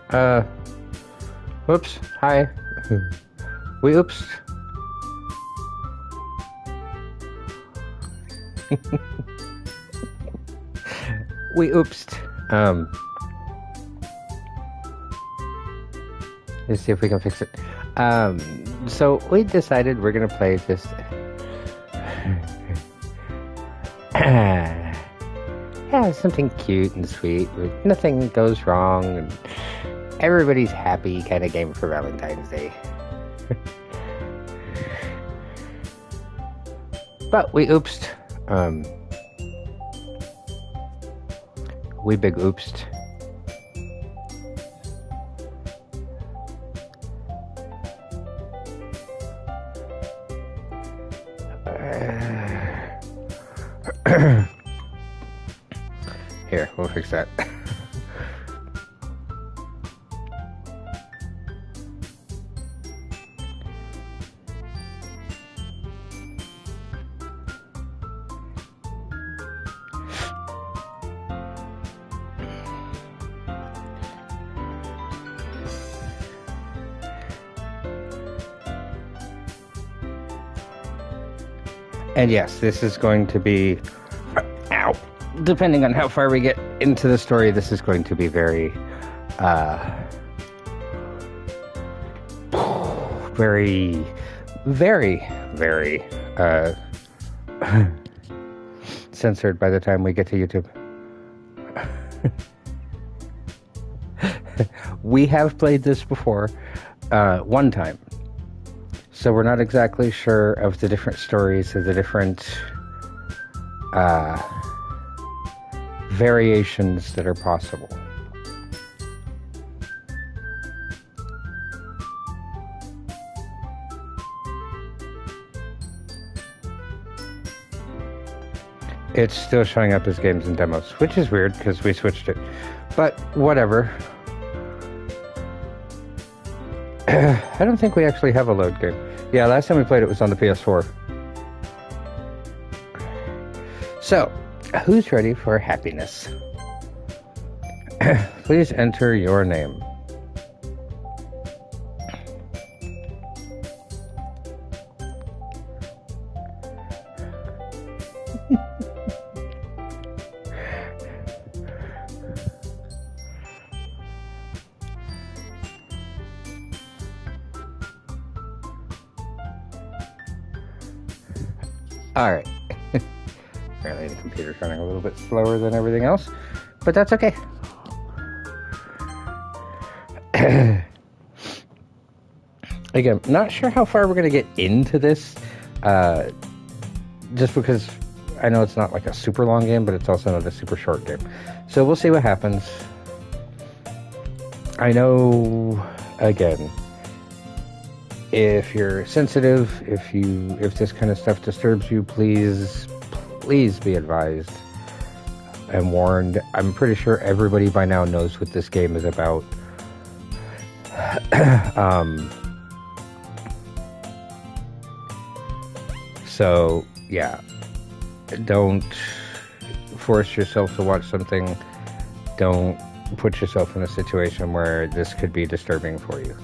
Uh, Whoops. Hi. We oopsed. We oopsed. Let's see if we can fix it. So we decided we're gonna play this. Yeah, something cute and sweet. Nothing goes wrong, and everybody's happy kind of game for Valentine's Day. But we oopsed. We big oopsed. Here, we'll fix that. And yes, this is going to be, ow, depending on how far we get into the story, this is going to be very, very, very, censored by the time we get to YouTube. We have played this before, one time. So we're not exactly sure of the different stories or the different variations that are possible. It's still showing up as games and demos, which is weird because we switched it. But whatever. I don't think we actually have a load game. Yeah, last time we played it was on the PS4. So, who's ready for happiness? Please enter your name. Alright. Apparently the computer's running a little bit slower than everything else, but that's okay. Again, not sure how far we're going to get into this, just because I know it's not like a super long game, but it's also not a super short game. So we'll see what happens. I know, again, if you're sensitive, if this kind of stuff disturbs you, please be advised and warned. I'm pretty sure everybody by now knows what this game is about. So yeah, don't force yourself to watch something. Don't put yourself in a situation where this could be disturbing for you.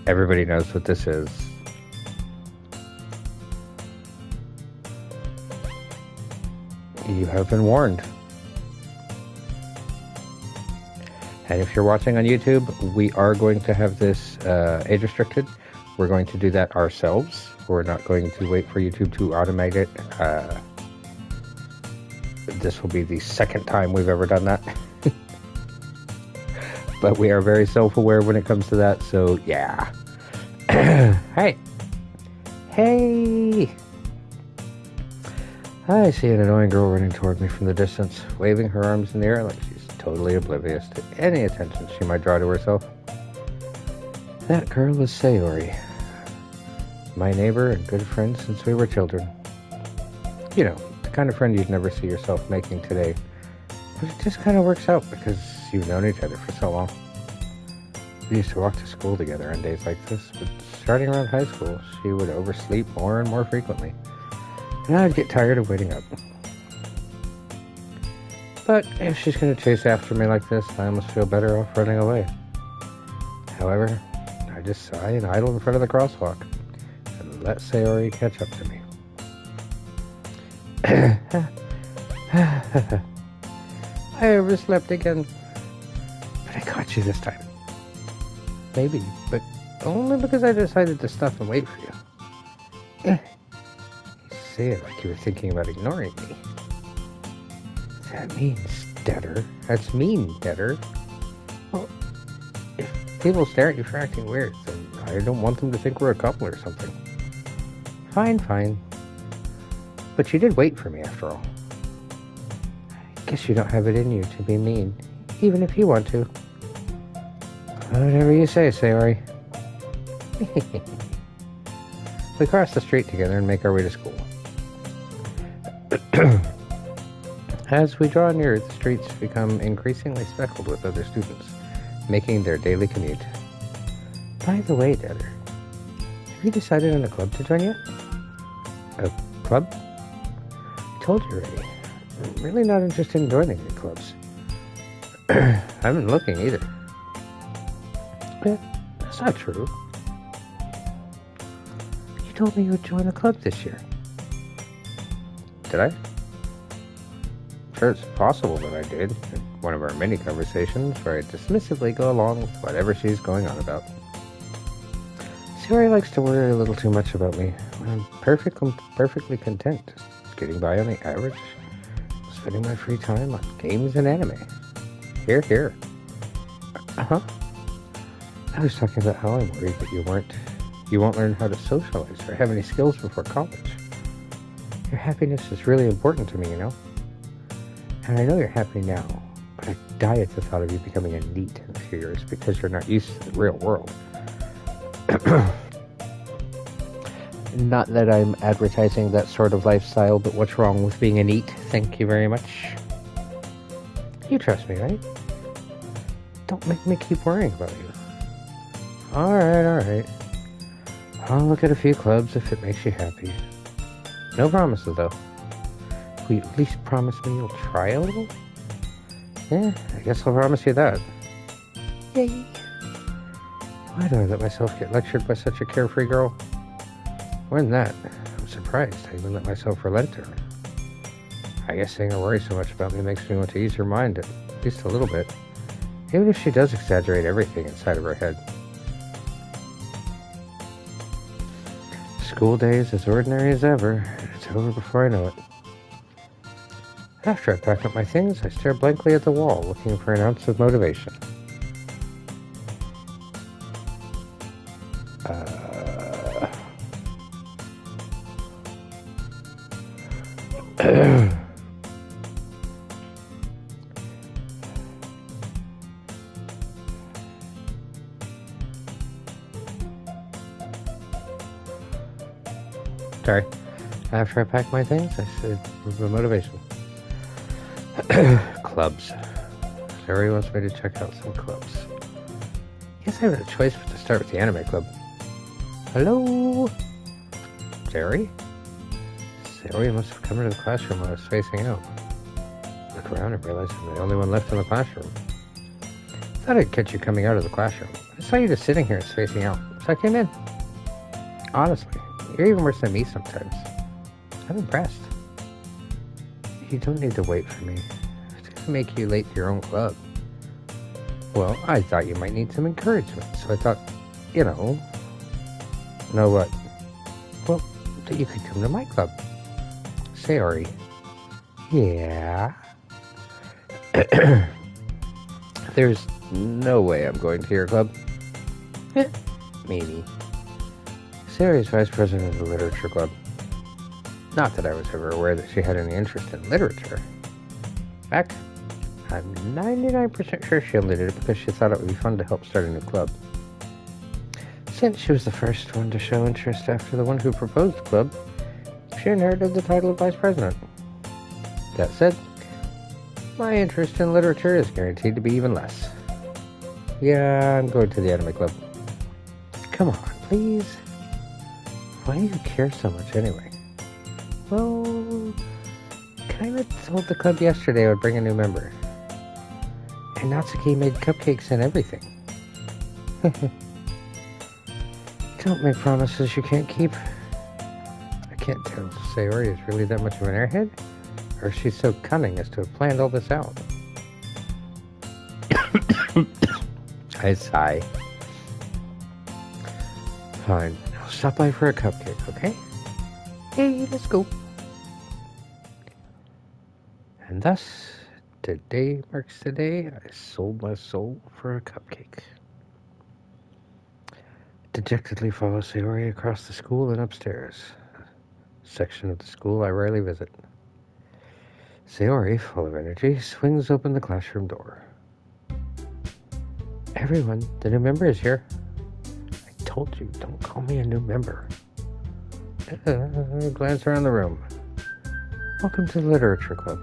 Everybody knows what this is. You have been warned. And if you're watching on YouTube, we are going to have this age restricted. We're going to do that ourselves. We're not going to wait for YouTube to automate it. This will be the second time we've ever done that. But we are very self-aware when it comes to that, so yeah. Hey! Hey! I see an annoying girl running toward me from the distance, waving her arms in the air like she's totally oblivious to any attention she might draw to herself. That girl is Sayori, my neighbor and good friend since we were children. You know, the kind of friend you'd never see yourself making today. But it just kind of works out because you've known each other for so long. We used to walk to school together on days like this, but starting around high school, she would oversleep more and more frequently. And I'd get tired of waiting up. But if she's going to chase after me like this, I almost feel better off running away. However, I just sigh and idle in front of the crosswalk and let Sayori catch up to me. I overslept again. But I caught you this time. Maybe, but only because I decided to stop and wait for you. You say it like you were thinking about ignoring me. That means deader. That's mean, deader. Well, if people stare at you for acting weird, then I don't want them to think we're a couple or something. Fine, fine. But you did wait for me after all. I guess you don't have it in you to be mean, even if you want to. Whatever you say, Sayori. We cross the street together and make our way to school. As we draw near, the streets become increasingly speckled with other students, making their daily commute. By the way, Debtor, have you decided on a club to join yet? A club? I told you already. I'm really not interested in joining any clubs. I haven't been looking either. But that's not true. You told me you would join a club this year. Did I? Sure, it's possible that I did in one of our many conversations where I dismissively go along with whatever she's going on about. Sayori likes to worry a little too much about me when I'm perfectly content, just getting by on the average, spending my free time on games and anime. Here, here. Uh-huh. I was talking about how I'm worried that you won't learn how to socialize or have any skills before college. Your happiness is really important to me, you know? And I know you're happy now, but I die at the thought of you becoming a NEET in a few years because you're not used to the real world. Not that I'm advertising that sort of lifestyle, but what's wrong with being a NEET? Thank you very much. You trust me, right? Don't make me keep worrying about you. Alright. I'll look at a few clubs if it makes you happy. No promises, though. Will you at least promise me you'll try a little? Yeah, I guess I'll promise you that. Yay! Why do I let myself get lectured by such a carefree girl? More than that, I'm surprised I even let myself relent to her. I guess seeing her worry so much about me makes me want to ease her mind at least a little bit, even if she does exaggerate everything inside of her head. School day is as ordinary as ever, and it's over before I know it. After I pack up my things, I stare blankly at the wall, looking for an ounce of motivation. Sorry. After I pack my things, I said, motivation. Clubs. Sayori wants me to check out some clubs. Guess I have no choice but to start with the anime club. Hello? Sayori? Sayori must have come into the classroom while I was facing out. Look around and realize I'm the only one left in the classroom. Thought I'd catch you coming out of the classroom. I saw you just sitting here and spacing out, so I came in. Honestly, you're even worse than me sometimes. I'm impressed. You don't need to wait for me. It's going to make you late to your own club. Well, I thought you might need some encouragement, so I thought, know what? Well, that you could come to my club. Sayori. Yeah? There's no way I'm going to your club. Maybe. Sayori's vice president of the literature club. Not that I was ever aware that she had any interest in literature. In fact, I'm 99% sure she only did it because she thought it would be fun to help start a new club. Since she was the first one to show interest after the one who proposed the club, she inherited the title of vice president. That said, my interest in literature is guaranteed to be even less. Yeah, I'm going to the anime club. Come on, please. Why do you care so much anyway? Well, Kaima told the club yesterday I would bring a new member. And Natsuki made cupcakes and everything. Don't make promises you can't keep. I can't tell if Sayori is really that much of an airhead, or if she's so cunning as to have planned all this out. I sigh. Fine. I'll stop by for a cupcake, okay? Hey, let's go. And thus, today marks the day I sold my soul for a cupcake. Dejectedly follow Sayori across the school and upstairs, a section of the school I rarely visit. Sayori, full of energy, swings open the classroom door. Everyone, the new member is here. I told you, don't call me a new member. Glance around the room. Welcome to the Literature Club.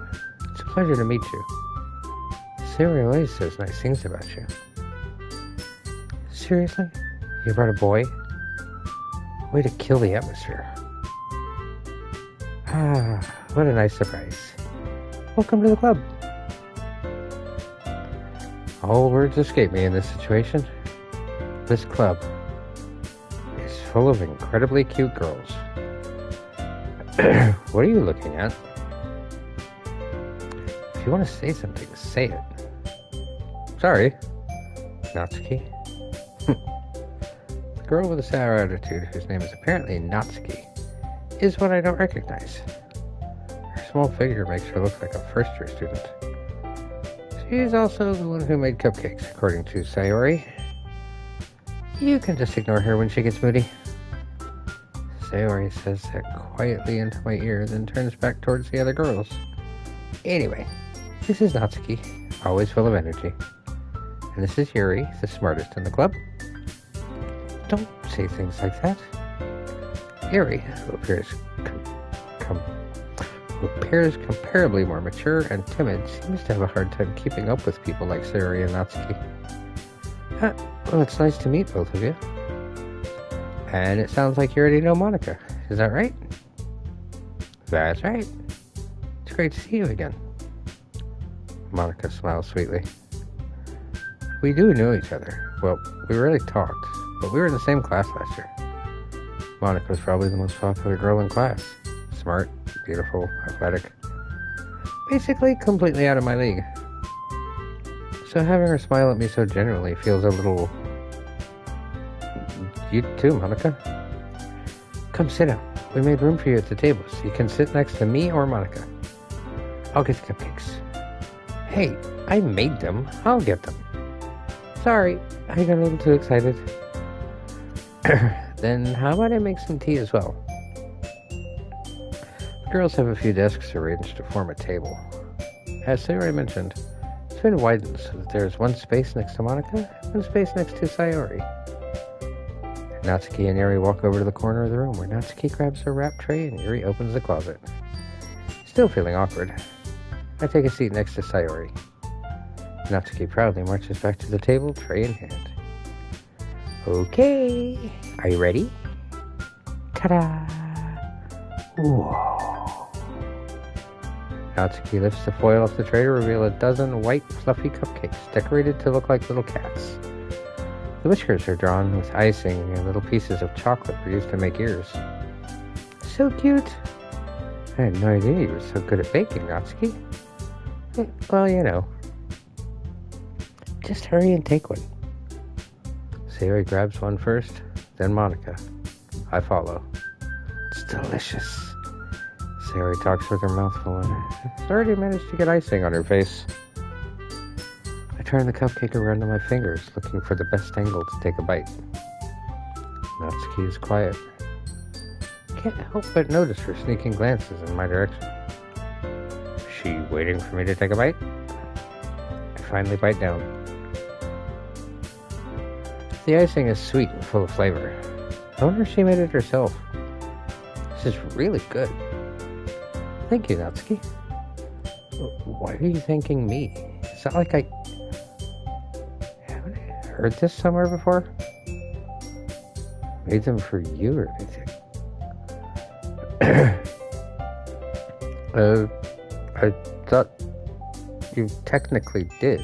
It's a pleasure to meet you. Sayori always says nice things about you. Seriously? You brought a boy? Way to kill the atmosphere. Ah, what a nice surprise. Welcome to the club. All words escape me in this situation. This club is full of incredibly cute girls. What are you looking at? If you want to say something, say it. Sorry, Natsuki. The girl with a sour attitude, whose name is apparently Natsuki, is what I don't recognize. Her small figure makes her look like a first-year student. She's also the one who made cupcakes, according to Sayori. You can just ignore her when she gets moody. Sayori says that quietly into my ear, then turns back towards the other girls. Anyway, this is Natsuki, always full of energy. And this is Yuri, the smartest in the club. Don't say things like that. Yuri, who appears comparably more mature and timid, seems to have a hard time keeping up with people like Sayori and Natsuki. Well, it's nice to meet both of you. And it sounds like you already know Monika. Is that right? That's right. It's great to see you again. Monika smiles sweetly. We do know each other. Well, we rarely talked, but we were in the same class last year. Monika was probably the most popular girl in class. Smart, beautiful, athletic. Basically, completely out of my league. So having her smile at me so genuinely feels a little... You too, Monika. Come sit down. We made room for you at the table, so you can sit next to me or Monika. I'll get the cupcakes. Hey, I made them. I'll get them. Sorry, I got a little too excited. Then how about I make some tea as well? The girls have a few desks arranged to form a table. As Sayori mentioned, it's been widened so that there is one space next to Monika and one space next to Sayori. Natsuki and Yuri walk over to the corner of the room where Natsuki grabs her wrap tray and Yuri opens the closet. Still feeling awkward, I take a seat next to Sayori. Natsuki proudly marches back to the table, tray in hand. Okay, are you ready? Ta-da! Whoa! Natsuki lifts the foil off the tray to reveal a dozen white, fluffy cupcakes decorated to look like little cats. The whiskers are drawn with icing and little pieces of chocolate were used to make ears. So cute! I had no idea you were so good at baking, Natsuki. Well, you know. Just hurry and take one. Sayori grabs one first, then Monika. I follow. It's delicious. Sayori talks with her mouth full and has already managed to get icing on her face. I turn the cupcake around on my fingers, looking for the best angle to take a bite. Natsuki is quiet. Can't help but notice her sneaking glances in my direction. Is she waiting for me to take a bite? I finally bite down. The icing is sweet and full of flavor. I wonder if she made it herself. This is really good. Thank you, Natsuki. Why are you thanking me? Is that like I haven't heard this somewhere before? Made them for you or anything? I thought you technically did.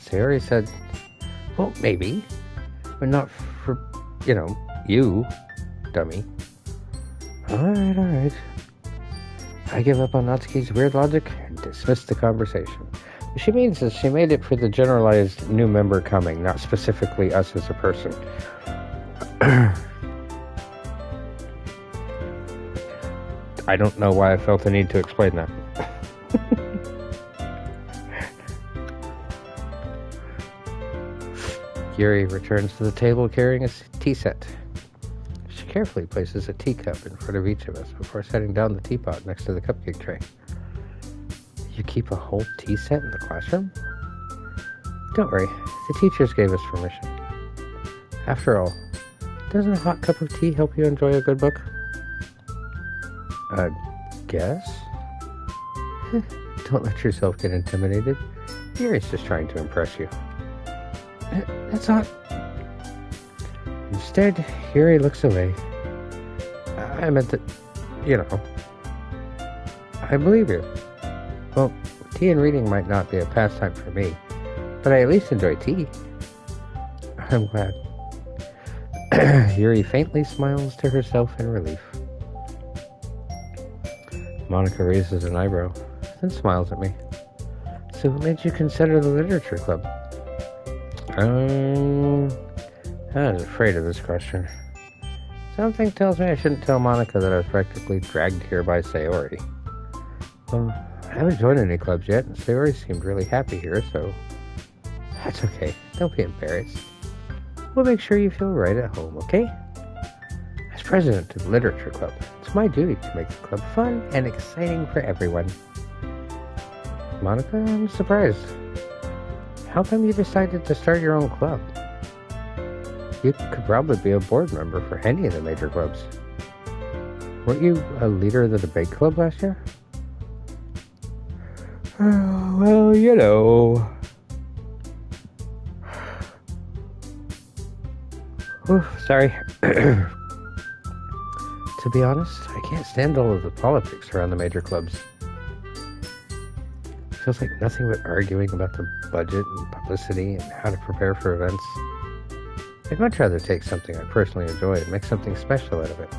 Sayori said, well, maybe. But not for, you, dummy. Alright. I give up on Natsuki's weird logic and dismiss the conversation. What she means is she made it for the generalized new member coming, not specifically us as a person. I don't know why I felt the need to explain that. Yuri returns to the table carrying a tea set. She carefully places a teacup in front of each of us before setting down the teapot next to the cupcake tray. You keep a whole tea set in the classroom? Don't worry, the teachers gave us permission. After all, doesn't a hot cup of tea help you enjoy a good book? Guess? Don't let yourself get intimidated. Yuri's just trying to impress you. That's not... Instead, Yuri looks away. I meant that, I believe you. Well, tea and reading might not be a pastime for me, but I at least enjoy tea. I'm glad. Yuri faintly smiles to herself in relief. Monica raises an eyebrow, then smiles at me. So what made you consider the literature club? I was afraid of this question. Something tells me I shouldn't tell Monica that I was practically dragged here by Sayori. Well, I haven't joined any clubs yet, and Sayori seemed really happy here, so... That's okay. Don't be embarrassed. We'll make sure you feel right at home, okay? As president of the Literature Club, it's my duty to make the club fun and exciting for everyone. Monica, I'm surprised. How come you decided to start your own club? You could probably be a board member for any of the major clubs. Weren't you a leader of the debate club last year? Well, sorry. To be honest, I can't stand all of the politics around the major clubs. It feels like nothing but arguing about the budget and publicity and how to prepare for events. I'd much rather take something I personally enjoy and make something special out of it.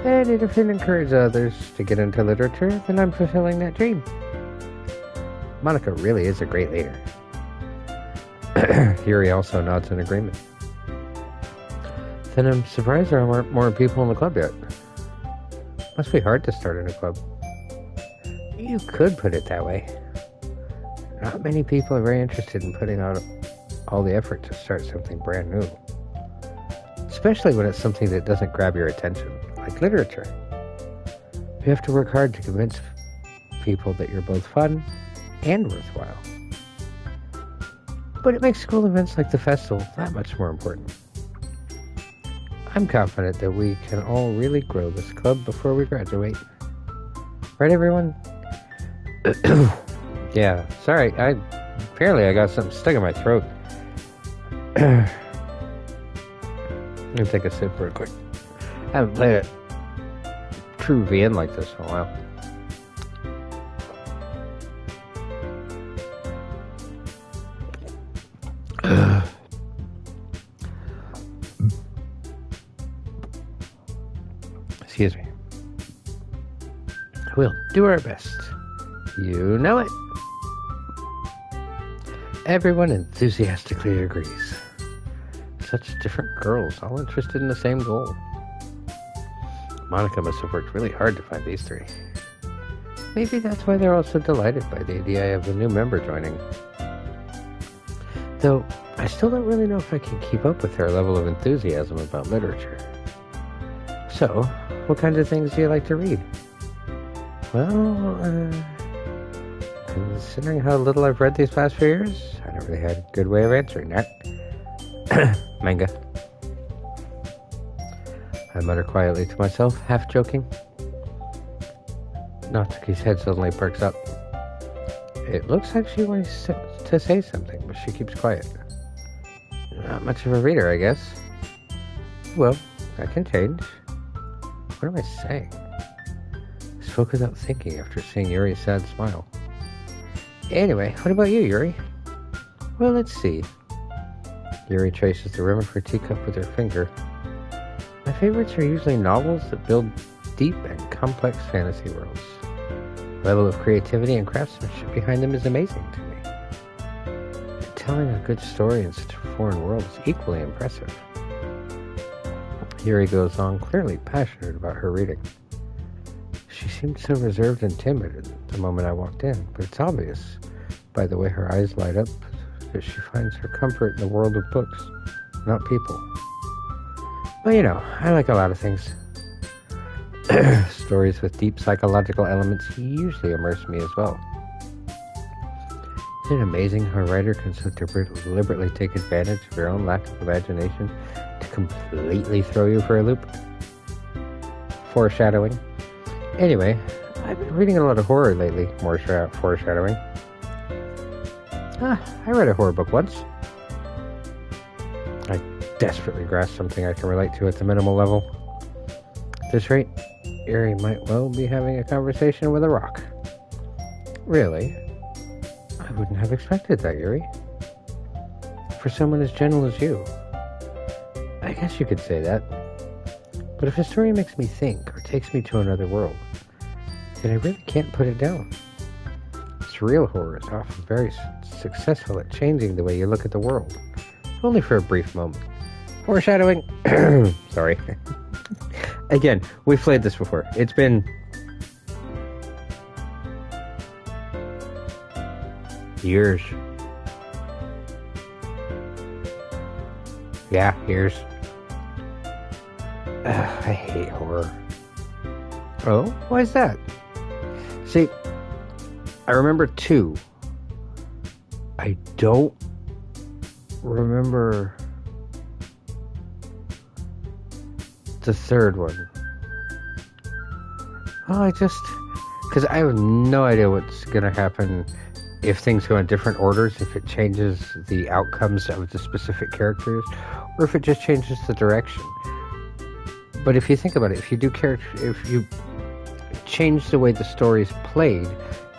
And if it encourages others to get into literature, then I'm fulfilling that dream. Monica really is a great leader. Yuri also nods in agreement. Then I'm surprised there aren't more people in the club yet. Must be hard to start a new club. You could put it that way. Not many people are very interested in putting out all the effort to start something brand new. Especially when it's something that doesn't grab your attention, like literature. You have to work hard to convince people that you're both fun and worthwhile. But it makes school events like the festival that much more important. I'm confident that we can all really grow this club before we graduate. Right, everyone? Yeah, sorry, apparently I got something stuck in my throat. Let me take a sip real quick. I haven't played a true VN like this in a while. Excuse me. We'll do our best. You know it. Everyone enthusiastically agrees. Such different girls, all interested in the same goal. Monica must have worked really hard to find these three. Maybe that's why they're all so delighted by the idea of a new member joining. Though, I still don't really know if I can keep up with their level of enthusiasm about literature. So, what kinds of things do you like to read? Well, considering how little I've read these past few years, I never really had a good way of answering that. Manga. I mutter quietly to myself, half joking. Natsuki's head suddenly perks up. It looks like she wants to say something, but she keeps quiet. Not much of a reader, I guess. Well, that can change. What am I saying? I spoke without thinking after seeing Yuri's sad smile. Anyway, what about you, Yuri? Well, let's see. Yuri traces the rim of her teacup with her finger. My favorites are usually novels that build deep and complex fantasy worlds. The level of creativity and craftsmanship behind them is amazing to me. And telling a good story in such a foreign world is equally impressive. Yuri goes on, clearly passionate about her reading. She seemed so reserved and timid at the moment I walked in, but it's obvious, by the way her eyes light up, that she finds her comfort in the world of books, not people. Well, you know, I like a lot of things. Stories with deep psychological elements usually immerse me as well. Isn't it amazing how a writer can so deliberately take advantage of your own lack of imagination to completely throw you for a loop? Foreshadowing. Anyway, I've been reading a lot of horror lately. More foreshadowing. I read a horror book once. I desperately grasped something I can relate to at the minimal level. At this rate, Yuri might well be having a conversation with a rock. Really? I wouldn't have expected that, Yuri. For someone as gentle as you. I guess you could say that. But if a story makes me think or takes me to another world, then I really can't put it down. Surreal horror is often very successful at changing the way you look at the world. Only for a brief moment. Foreshadowing. Sorry. Again, we've played this before. It's been years. Yeah, years. I hate horror. Oh, why is that? See, I remember 2. I don't remember the 3rd one. Well, because I have no idea what's going to happen if things go in different orders, if it changes the outcomes of the specific characters, or if it just changes the direction. But if you think about it, if you change the way the story is played,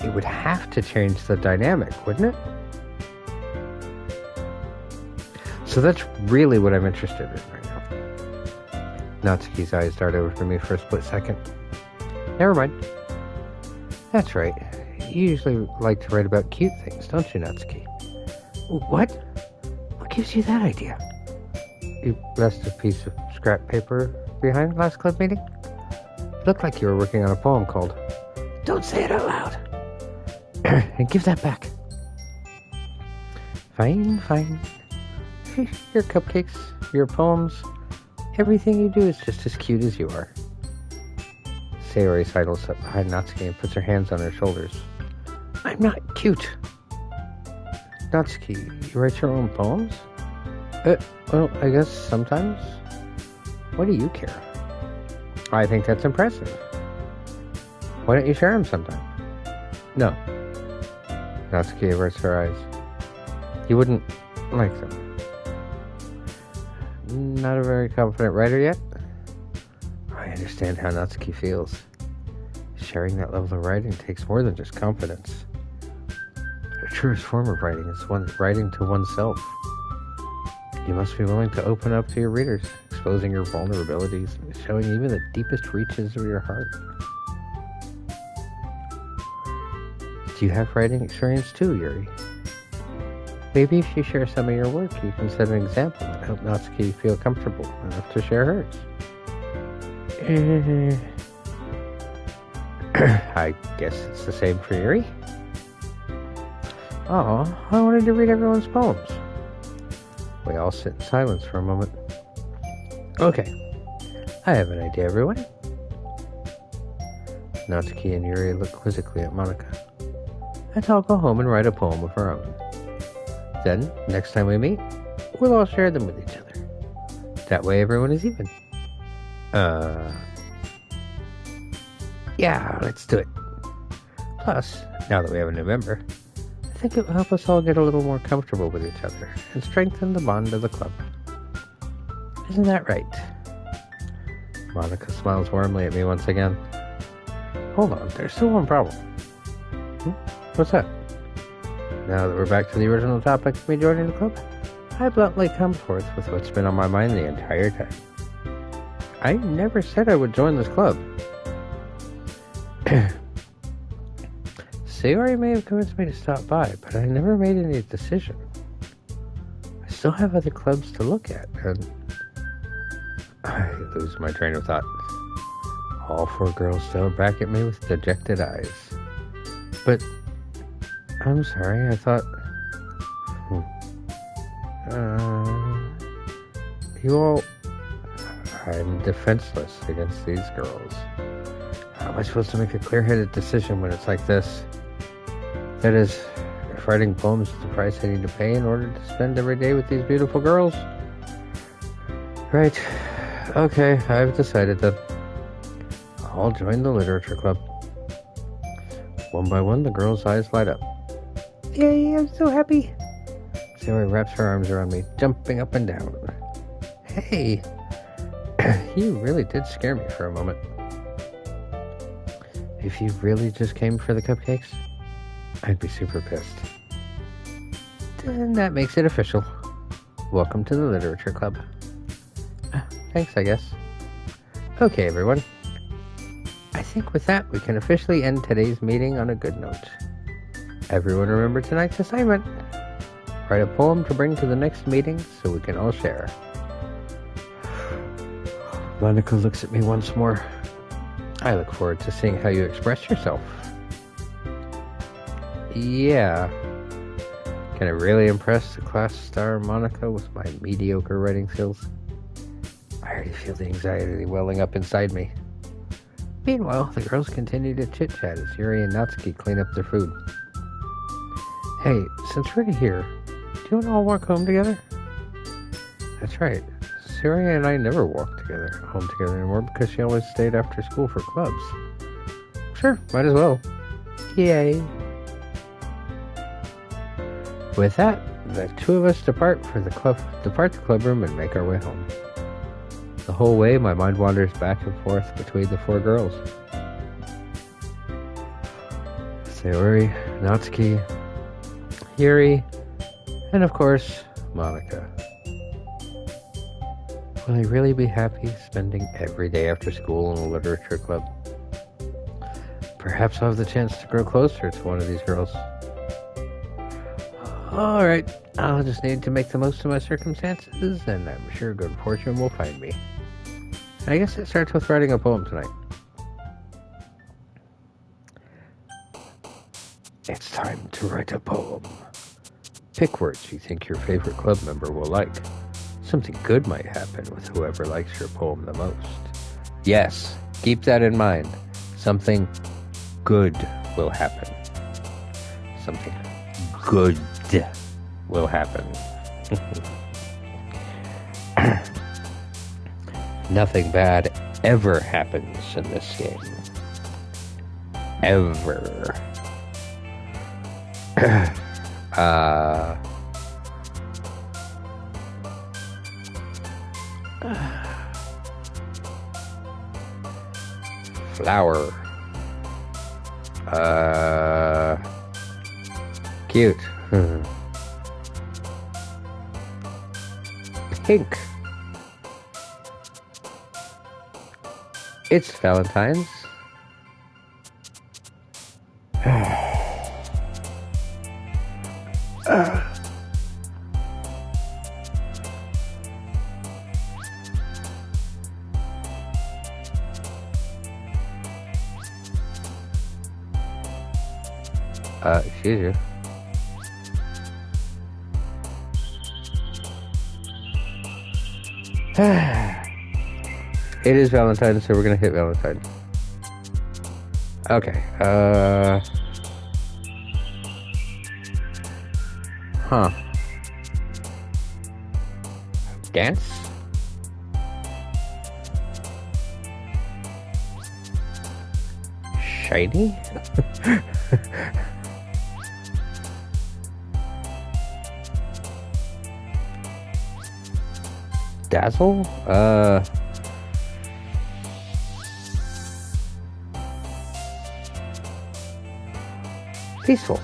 it would have to change the dynamic, wouldn't it? So that's really what I'm interested in right now. Natsuki's eyes dart over to me for a split second. Never mind. That's right. You usually like to write about cute things, don't you, Natsuki? What? What gives you that idea? You left a piece of scrap paper behind last club meeting? It looked like you were working on a poem called Don't Say It Out Loud. And give that back. Fine. Your cupcakes, your poems, everything you do is just as cute as you are. Sayori sidles up behind Natsuki and puts her hands on her shoulders. I'm not cute. Natsuki, you write your own poems? Well, I guess sometimes. What do you care? I think that's impressive. Why don't you share them sometime? No. Natsuki averts her eyes. You wouldn't like them. Not a very confident writer yet? I understand how Natsuki feels. Sharing that level of writing takes more than just confidence. The truest form of writing is writing to oneself. You must be willing to open up to your readers, exposing your vulnerabilities, and showing even the deepest reaches of your heart. Do you have writing experience too, Yuri? Maybe if you share some of your work, you can set an example and help Natsuki feel comfortable enough to share hers. I guess it's the same for Yuri. Oh, I wanted to read everyone's poems. We all sit in silence for a moment. Okay, I have an idea, everyone. Natsuki and Yuri look quizzically at Monika. And I'll go home and write a poem of her own. Then, next time we meet, we'll all share them with each other. That way everyone is even. Yeah, let's do it. Plus, now that we have a new member, I think it will help us all get a little more comfortable with each other and strengthen the bond of the club. Isn't that right? Monika smiles warmly at me once again. Hold on, there's still one problem. What's that? Now that we're back to the original topic of me joining the club, I bluntly come forth with what's been on my mind the entire time. I never said I would join this club. Sayori may have convinced me to stop by, but I never made any decision. I still have other clubs to look at, and I lose my train of thought. All 4 girls stared back at me with dejected eyes. But, I'm sorry, I thought... you all... I'm defenseless against these girls. How am I supposed to make a clear-headed decision when it's like this? That is, if writing poems is the price I need to pay in order to spend every day with these beautiful girls. Right. Okay, I've decided that I'll join the literature club. One by one, the girls' eyes light up. Yay, I'm so happy. Sayori wraps her arms around me, jumping up and down. Hey, you really did scare me for a moment. If you really just came for the cupcakes, I'd be super pissed. Then that makes it official. Welcome to the literature club. Thanks, I guess. Okay, everyone. I think with that, we can officially end today's meeting on a good note. Everyone remember tonight's assignment. Write a poem to bring to the next meeting so we can all share. Monica looks at me once more. I look forward to seeing how you express yourself. Yeah. Can I really impress the class star Monica with my mediocre writing skills? I already feel the anxiety welling up inside me. Meanwhile, the girls continue to chit-chat as Yuri and Natsuki clean up their food. Hey, since we're here, do you want to all walk home together? That's right. Yuri and I never walk home together anymore because she always stayed after school for clubs. Sure, might as well. Yay. With that, the 2 of us depart the club room and make our way home. The whole way, my mind wanders back and forth between the 4 girls. Sayori, Natsuki, Yuri, and of course, Monica. Will I really be happy spending every day after school in a literature club? Perhaps I'll have the chance to grow closer to one of these girls. Alright, I'll just need to make the most of my circumstances, and I'm sure good fortune will find me. I guess it starts with writing a poem tonight. It's time to write a poem. Pick words you think your favorite club member will like. Something good might happen with whoever likes your poem the most. Yes, keep that in mind. Something good will happen. Something good will happen. Nothing bad ever happens in this game. Ever. Flower. Cute. Pink. It's Valentine's. Excuse you. It is Valentine's, so we're gonna hit Valentine. Okay, Dance? Shiny? Dazzle? Peaceful.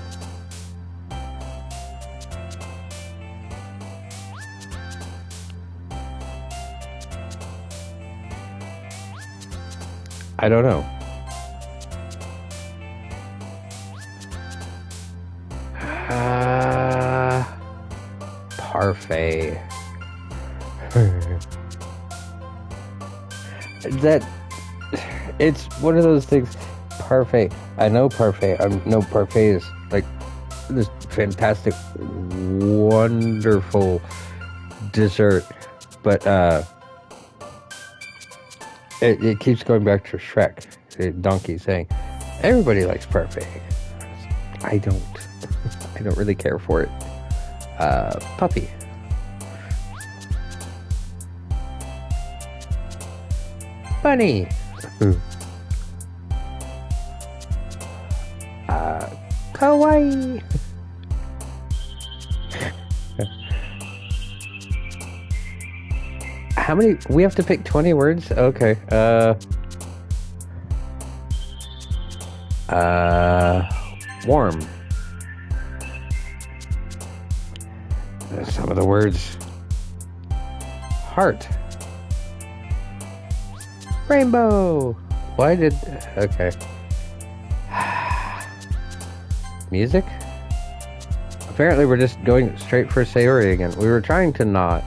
I don't know. Parfait. That it's one of those things. Parfait. I know parfait. I know parfait is like this fantastic, wonderful dessert, but it keeps going back to Shrek, Donkey saying, "Everybody likes parfait." I don't. I don't really care for it. Puppy. Bunny. Kawaii. How many? We have to pick 20 words? Okay. Warm. Some of the words. Heart. Rainbow. Why did... Okay. Music? Apparently we're just going straight for Sayori again. We were trying to not.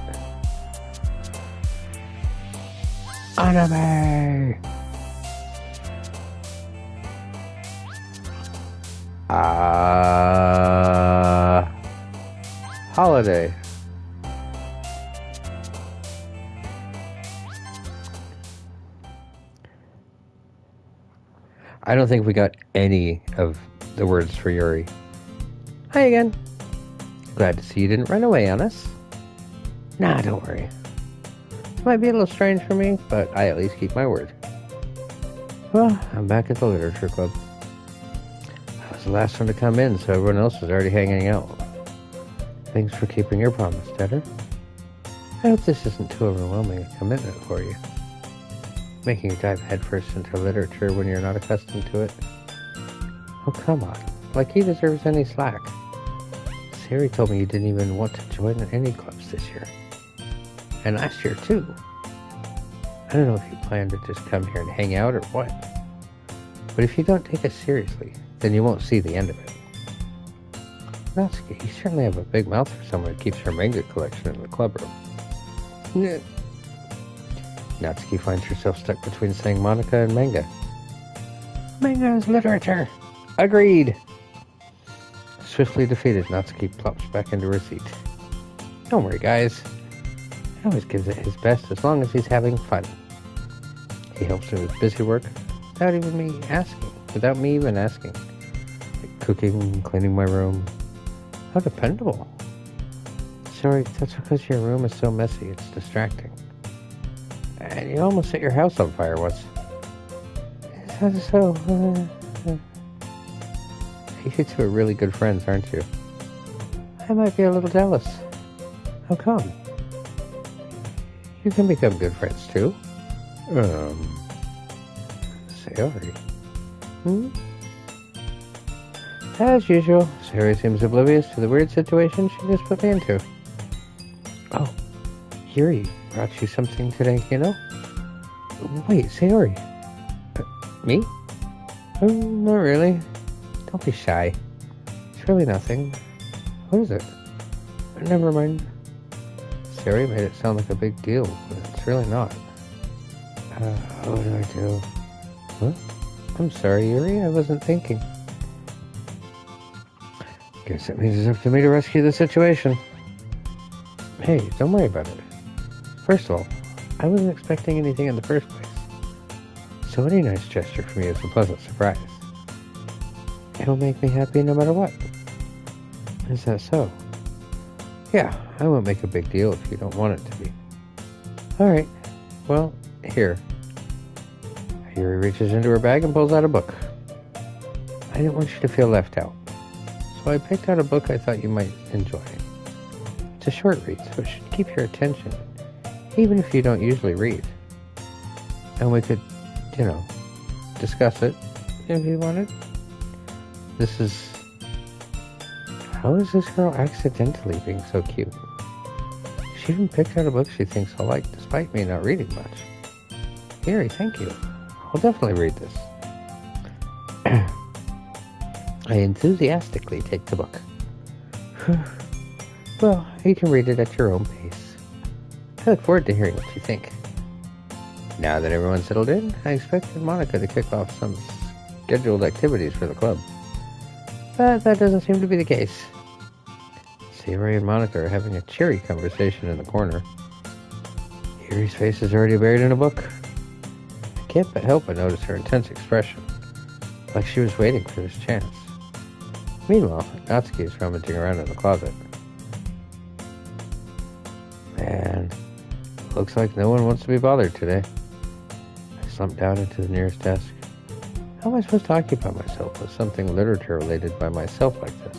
Anime. Holiday. I don't think we got any of the words for Yuri. Hi again. Glad to see you didn't run away on us. Nah, don't worry. It might be a little strange for me, but I at least keep my word. Well, I'm back at the literature club. I was the last one to come in, so everyone else was already hanging out. Thanks for keeping your promise, Tedder. I hope this isn't too overwhelming a commitment for you. Making you dive headfirst into literature when you're not accustomed to it. Oh, come on. Like he deserves any slack. Siri told me you didn't even want to join any clubs this year. And last year, too. I don't know if you plan to just come here and hang out or what. But if you don't take us seriously, then you won't see the end of it. Natsuki, you certainly have a big mouth for someone who keeps her manga collection in the club room. Natsuki finds herself stuck between saying Monica and manga. Manga is literature. Agreed. Swiftly defeated, Natsuki plops back into her seat. Don't worry, guys. He always gives it his best as long as he's having fun. He helps me with busy work without me even asking. Like cooking, cleaning my room. How dependable. Sorry, that's because your room is so messy, it's distracting. And you almost set your house on fire once. So, you two are really good friends, aren't you? I might be a little jealous. How come? You can become good friends, too. Sayori. As usual, Sayori seems oblivious to the weird situation she just put me into. Oh, Yuri brought you something today, you know? Wait, Sayori. Me? Not really. Don't be shy. It's really nothing. What is it? Never mind. Sayori made it sound like a big deal, but it's really not. What do I do? Huh? I'm sorry, Yuri. I wasn't thinking. Guess that means it's up to me to rescue the situation. Hey, don't worry about it. First of all, I wasn't expecting anything in the first place. So any nice gesture for me is a pleasant surprise. It'll make me happy no matter what. Is that so? Yeah, I won't make a big deal if you don't want it to be. Alright, well, here. Yuri reaches into her bag and pulls out a book. I didn't want you to feel left out, so I picked out a book I thought you might enjoy. It's a short read, so it should keep your attention, even if you don't usually read. And we could, discuss it if you wanted. This is... How is this girl accidentally being so cute? She even picked out a book she thinks I'll like, despite me not reading much. Yuri, thank you. I'll definitely read this. I enthusiastically take the book. Well, you can read it at your own pace. I look forward to hearing what you think. Now that everyone's settled in, I expected Monica to kick off some scheduled activities for the club. But that doesn't seem to be the case. Savory and Monica are having a cheery conversation in the corner. Erie's face is already buried in a book. I can't but help but notice her intense expression, like she was waiting for this chance. Meanwhile, Natsuki is rummaging around in the closet. Man, looks like no one wants to be bothered today. I slump down into the nearest desk. How am I supposed to occupy myself with something literature related by myself like this?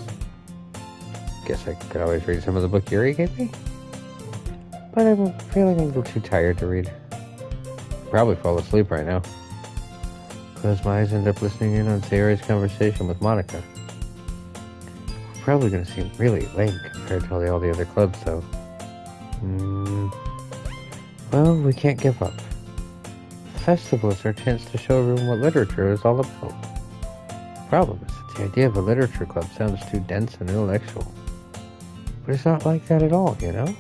Guess I could always read some of the book Yuri gave me? But I'm feeling a little too tired to read. I'll probably fall asleep right now. Close my eyes and end up listening in on Sayori's conversation with Monica. We're probably going to seem really lame compared to all the other clubs, though. Well, we can't give up. The festival is our chance to show everyone what literature is all about. The problem is that the idea of a literature club sounds too dense and intellectual. But it's not like that at all, you know?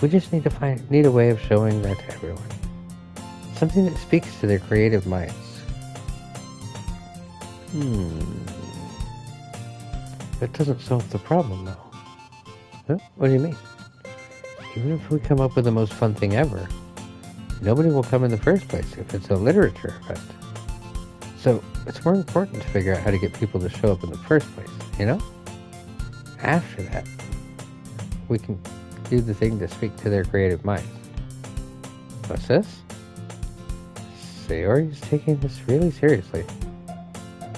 We just need a way of showing that to everyone. Something that speaks to their creative minds. That doesn't solve the problem, though. Huh? What do you mean? Even if we come up with the most fun thing ever, nobody will come in the first place if it's a literature event. So, it's more important to figure out how to get people to show up in the first place, you know? After that, we can do the thing to speak to their creative minds. What's this? Sayori is taking this really seriously.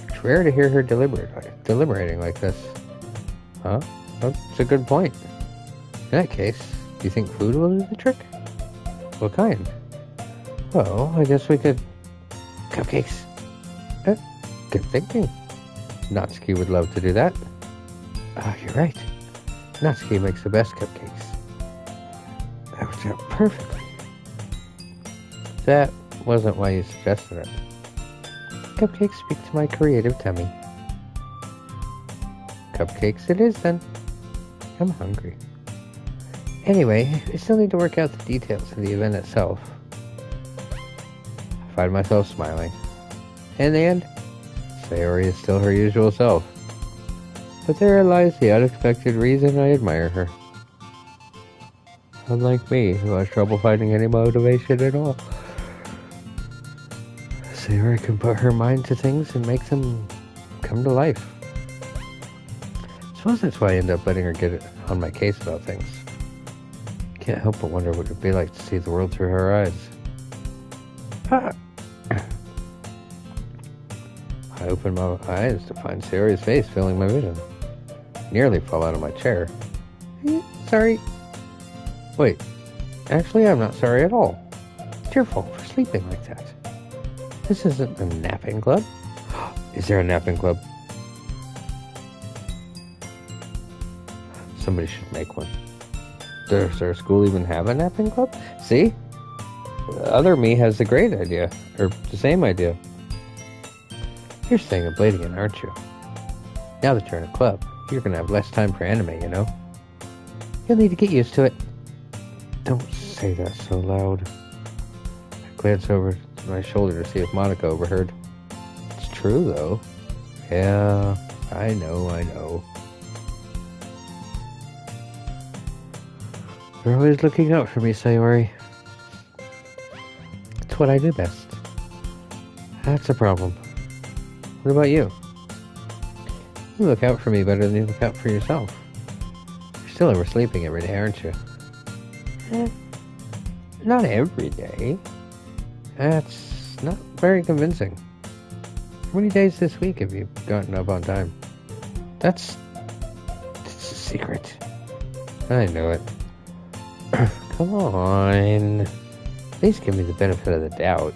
It's rare to hear her deliberating like this. Huh? That's a good point. In that case, do you think food will do the trick? What kind? Well, I guess we could... Cupcakes. Good thinking. Natsuki would love to do that. You're right. Natsuki makes the best cupcakes. That worked out perfectly. That wasn't why you suggested it. Cupcakes speak to my creative tummy. Cupcakes it is, then. I'm hungry. Anyway, I still need to work out the details of the event itself. I find myself smiling. In the end, Sayori is still her usual self. But there lies the unexpected reason I admire her. Unlike me, who has trouble finding any motivation at all. Sayori can put her mind to things and make them come to life. I suppose that's why I end up letting her get on my case about things. Can't help but wonder what it would be like to see the world through her eyes. I open my eyes to find Sayori's face filling my vision. Nearly fall out of my chair. Sorry. Wait, actually I'm not sorry at all. It's your fault for sleeping like that. This isn't a napping club. Is there a napping club? Somebody should make one. Does our school even have a napping club? See? Other me has the great idea. Or the same idea. You're staying a Bladian, aren't you? Now that you're in a club, you're gonna have less time for anime, you know? You'll need to get used to it. Don't say that so loud. I glance over to my shoulder to see if Monica overheard. It's true, though. Yeah, I know. You're always looking out for me, Sayori. It's what I do best. That's a problem. What about you? You look out for me better than you look out for yourself. You're still oversleeping every day, aren't you? Not every day. That's not very convincing. How many days this week have you gotten up on time? That's a secret. I know it. Come on. At least give me the benefit of the doubt.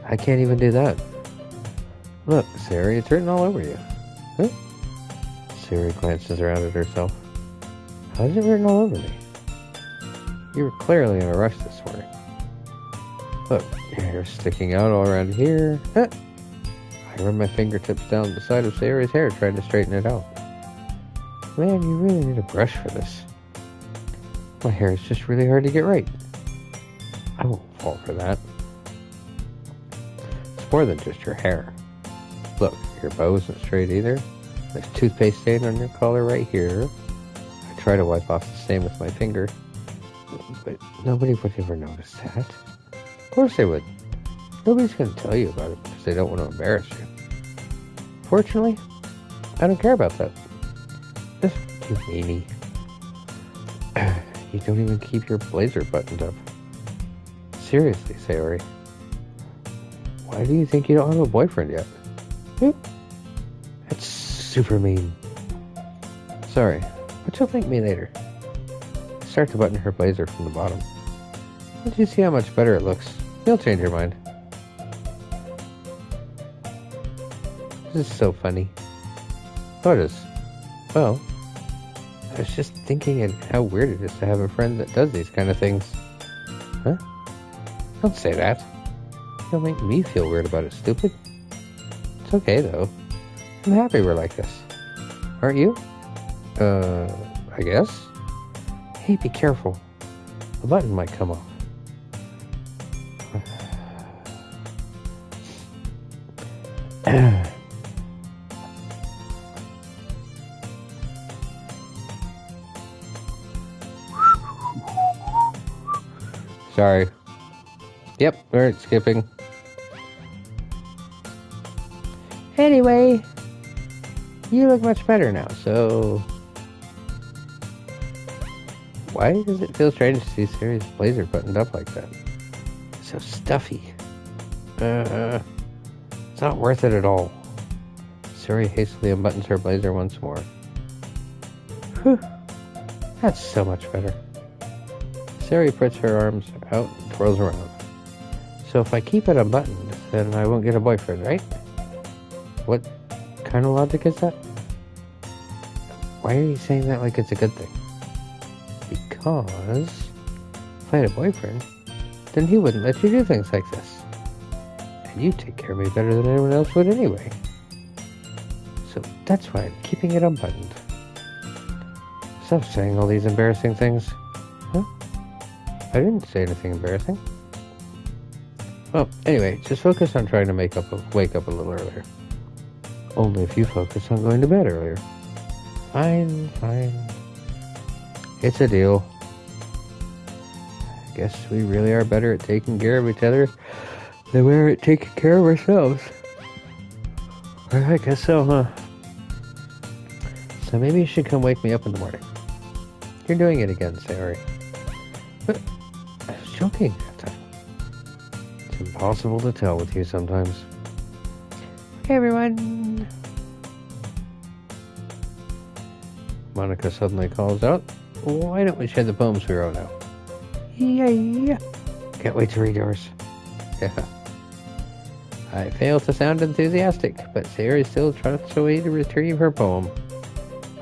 I can't even do that. Look, Sayori, it's written all over you. Huh? Sayori glances around at herself. How's it written all over me? You were clearly in a rush this morning. Look, your hair's sticking out all around here. Huh. I run my fingertips down the side of Sayori's hair trying to straighten it out. Man, you really need a brush for this. My hair is just really hard to get right. I won't fall for that. It's more than just your hair. Look, your bow isn't straight either. There's toothpaste stain on your collar right here. I try to wipe off the stain with my finger, but nobody would ever notice that. Of course they would. Nobody's going to tell you about it because they don't want to embarrass you. Fortunately, I don't care about that. You meanie. You don't even keep your blazer buttoned up. Seriously, Sayori. Why do you think you don't have a boyfriend yet? That's super mean. Sorry, but you'll thank me later. Start to button her blazer from the bottom. Once you see how much better it looks, you'll change your mind. This is so funny. What is? Well, I was just thinking of how weird it is to have a friend that does these kind of things. Huh? Don't say that. You'll make me feel weird about it, stupid. It's okay, though. I'm happy we're like this. Aren't you? I guess? Hey, be careful. A button might come off. Sorry. Yep, alright, skipping. Anyway, you look much better now, so... Why does it feel strange to see Sayori's blazer buttoned up like that? So stuffy. It's not worth it at all. Sayori hastily unbuttons her blazer once more. Whew. That's so much better. Sayori puts her arms out and twirls around. So if I keep it unbuttoned, then I won't get a boyfriend, right? What kind of logic is that? Why are you saying that like it's a good thing? Because if I had a boyfriend, then he wouldn't let you do things like this. And you take care of me better than anyone else would anyway. So that's why I'm keeping it unbuttoned. Stop saying all these embarrassing things. Huh? I didn't say anything embarrassing. Well, anyway, just focus on trying to wake up a little earlier. Only if you focus on going to bed earlier. Fine. It's a deal. I guess we really are better at taking care of each other than we're at taking care of ourselves. I guess so, huh? So maybe you should come wake me up in the morning. You're doing it again, Sayori. But I was joking that time. It's impossible to tell with you sometimes. Hey, everyone. Monica suddenly calls out, why don't we share the poems we wrote out? Yeah. Can't wait to read yours. Yeah. I fail to sound enthusiastic, but Sayori still trots away to retrieve her poem.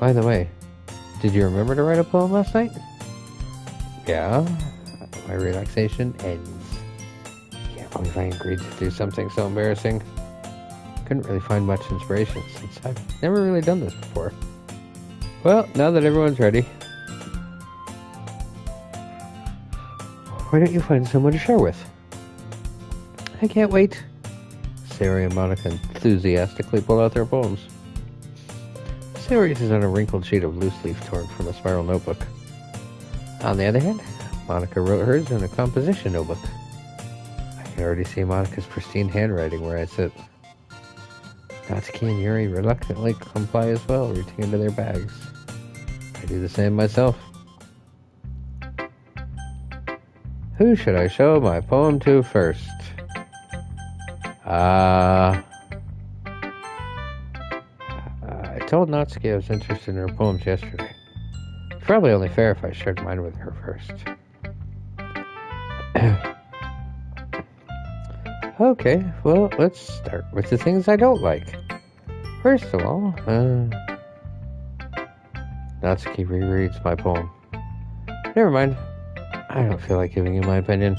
By the way, did you remember to write a poem last night? Yeah. My relaxation ends. Can't believe I agreed to do something so embarrassing. Couldn't really find much inspiration since I've never really done this before. Well, now that everyone's ready, why don't you find someone to share with? I can't wait. Sayori and Monica enthusiastically pull out their poems. Sayori's is on a wrinkled sheet of loose leaf torn from a spiral notebook. On the other hand, Monica wrote hers in a composition notebook. I can already see Monica's pristine handwriting where I sit. Doki and Yuri reluctantly comply as well, reaching into their bags. I do the same myself. Who should I show my poem to first? I told Natsuki I was interested in her poems yesterday. It's probably only fair if I shared mine with her first. Okay, well, let's start with the things I don't like. First of all, Natsuki rereads my poem. Never mind. I don't feel like giving you my opinion.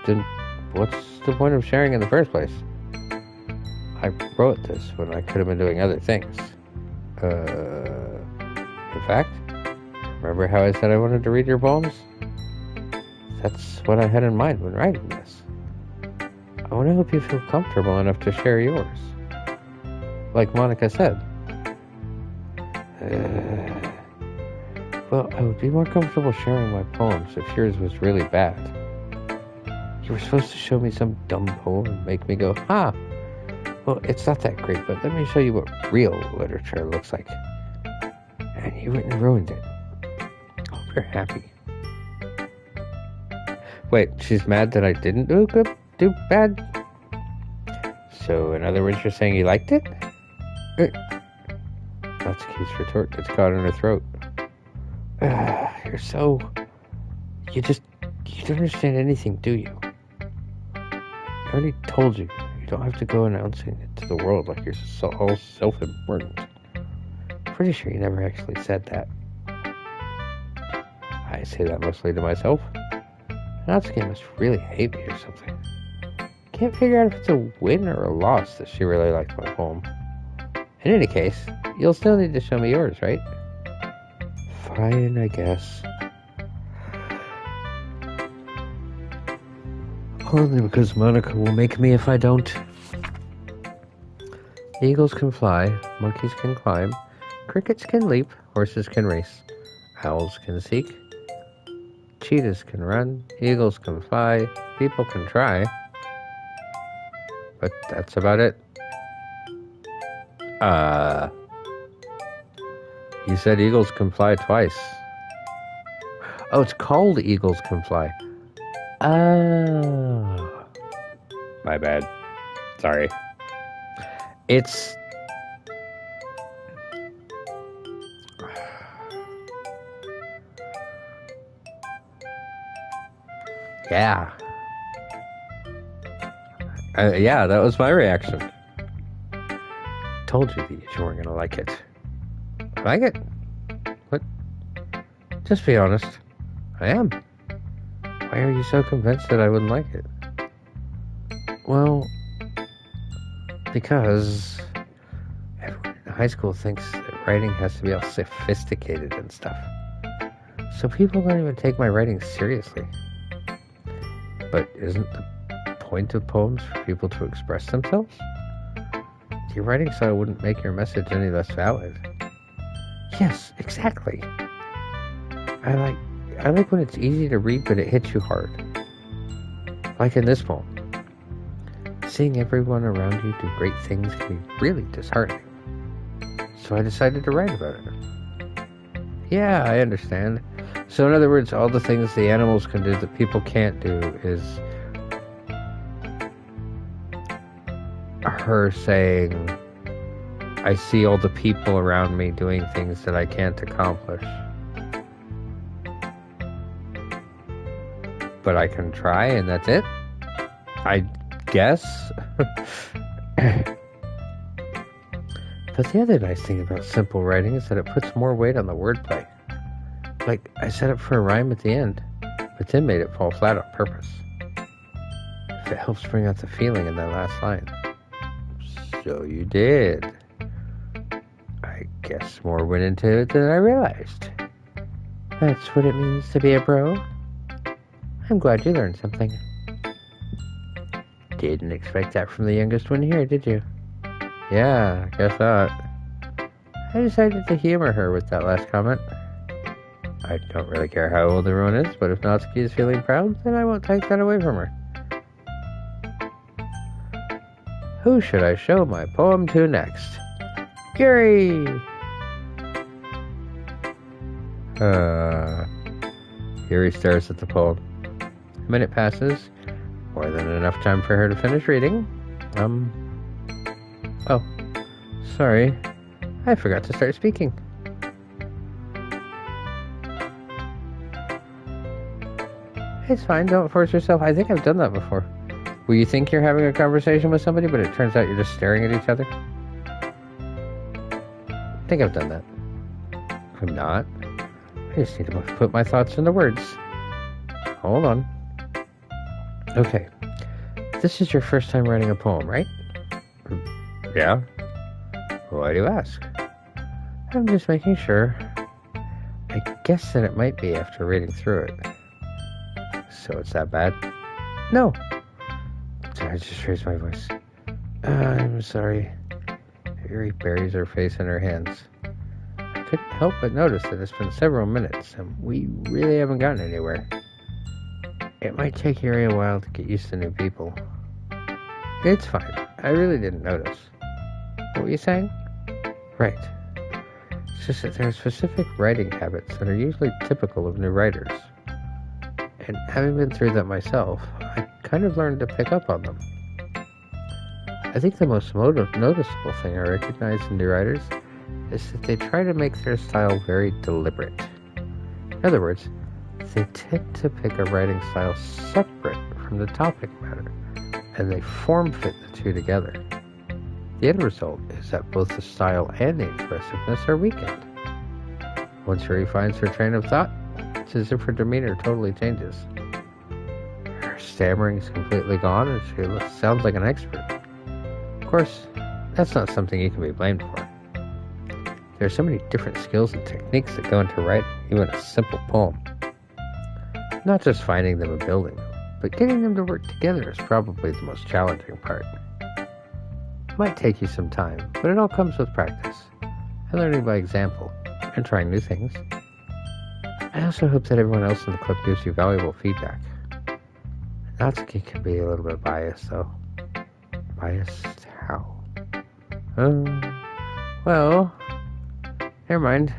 Then what's the point of sharing in the first place? I wrote this when I could have been doing other things. In fact, remember how I said I wanted to read your poems? That's what I had in mind when writing this. I want to help you feel comfortable enough to share yours. Like Monica said. Well, I would be more comfortable sharing my poems if yours was really bad. You were supposed to show me some dumb poem and make me go, "Ha! Well, it's not that great, but let me show you what real literature looks like." And you went and ruined it. Hope you're happy. Wait, she's mad that I didn't do bad? So, in other words, you're saying you liked it? Natsuki's retort gets caught in her throat. You're so... You don't understand anything, do you? I already told you. You don't have to go announcing it to the world like you're all self-important. Pretty sure you never actually said that. I say that mostly to myself. Natsuki must really hate me or something. Can't figure out if it's a win or a loss that she really liked my poem. In any case, you'll still need to show me yours, right? Fine, I guess. Only because Monica will make me if I don't. Eagles can fly, monkeys can climb, crickets can leap, horses can race, owls can seek, cheetahs can run, eagles can fly, people can try. But that's about it. You said eagles can fly twice. Oh, it's called Eagles Can Fly. Oh. My bad. Sorry. It's... Yeah. Yeah, that was my reaction. Told you that you weren't gonna like it. Like it? What? Just be honest. I am. Why are you so convinced that I wouldn't like it? Well, because everyone in high school thinks that writing has to be all sophisticated and stuff. So people don't even take my writing seriously. But isn't the point of poems for people to express themselves? Your writing style wouldn't make your message any less valid. Yes, exactly. I like when it's easy to read, but it hits you hard. Like in this poem. Seeing everyone around you do great things can be really disheartening. So I decided to write about it. Yeah, I understand. So in other words, all the things the animals can do that people can't do is her saying, I see all the people around me doing things that I can't accomplish. But I can try, and that's it? I guess? But the other nice thing about simple writing is that it puts more weight on the wordplay. Like, I set up for a rhyme at the end, but then made it fall flat on purpose. If it helps bring out the feeling in that last line. So you did. I guess more went into it than I realized. That's what it means to be a pro. I'm glad you learned something. Didn't expect that from the youngest one here, did you? Yeah, I guess not. I decided to humor her with that last comment. I don't really care how old everyone is, but if Natsuki is feeling proud, then I won't take that away from her. Who should I show my poem to next? Yuri! Yuri stares at the poem. A minute passes. More than enough time for her to finish reading. Oh. Sorry. I forgot to start speaking. It's fine, don't force yourself. I think I've done that before. Where you think you're having a conversation with somebody, but it turns out you're just staring at each other. I think I've done that. I'm not. I just need to put my thoughts into words. Hold on. Okay, this is your first time writing a poem, right? Yeah. Why do you ask? I'm just making sure. I guess that it might be after reading through it. So it's that bad? No. So I just raised my voice. I'm sorry. Harry buries her face in her hands. I couldn't help but notice that it's been several minutes, and we really haven't gotten anywhere. It might take Harry a while to get used to new people. It's fine. I really didn't notice. What were you saying? Right. It's just that there are specific writing habits that are usually typical of new writers. And having been through that myself, I kind of learned to pick up on them. I think the most noticeable thing I recognize in new writers is that they try to make their style very deliberate. In other words, they tend to pick a writing style separate from the topic matter, and they form-fit the two together. The end result is that both the style and the expressiveness are weakened. Once Yuri finds her train of thought, it's as if her demeanor totally changes. Her stammering is completely gone, and she sounds like an expert. Of course, that's not something you can be blamed for. There are so many different skills and techniques that go into writing even a simple poem. Not just finding them and building them, but getting them to work together is probably the most challenging part. It might take you some time, but it all comes with practice, and learning by example, and trying new things. I also hope that everyone else in the club gives you valuable feedback. Natsuki can be a little bit biased, though. Biased how? Well, never mind.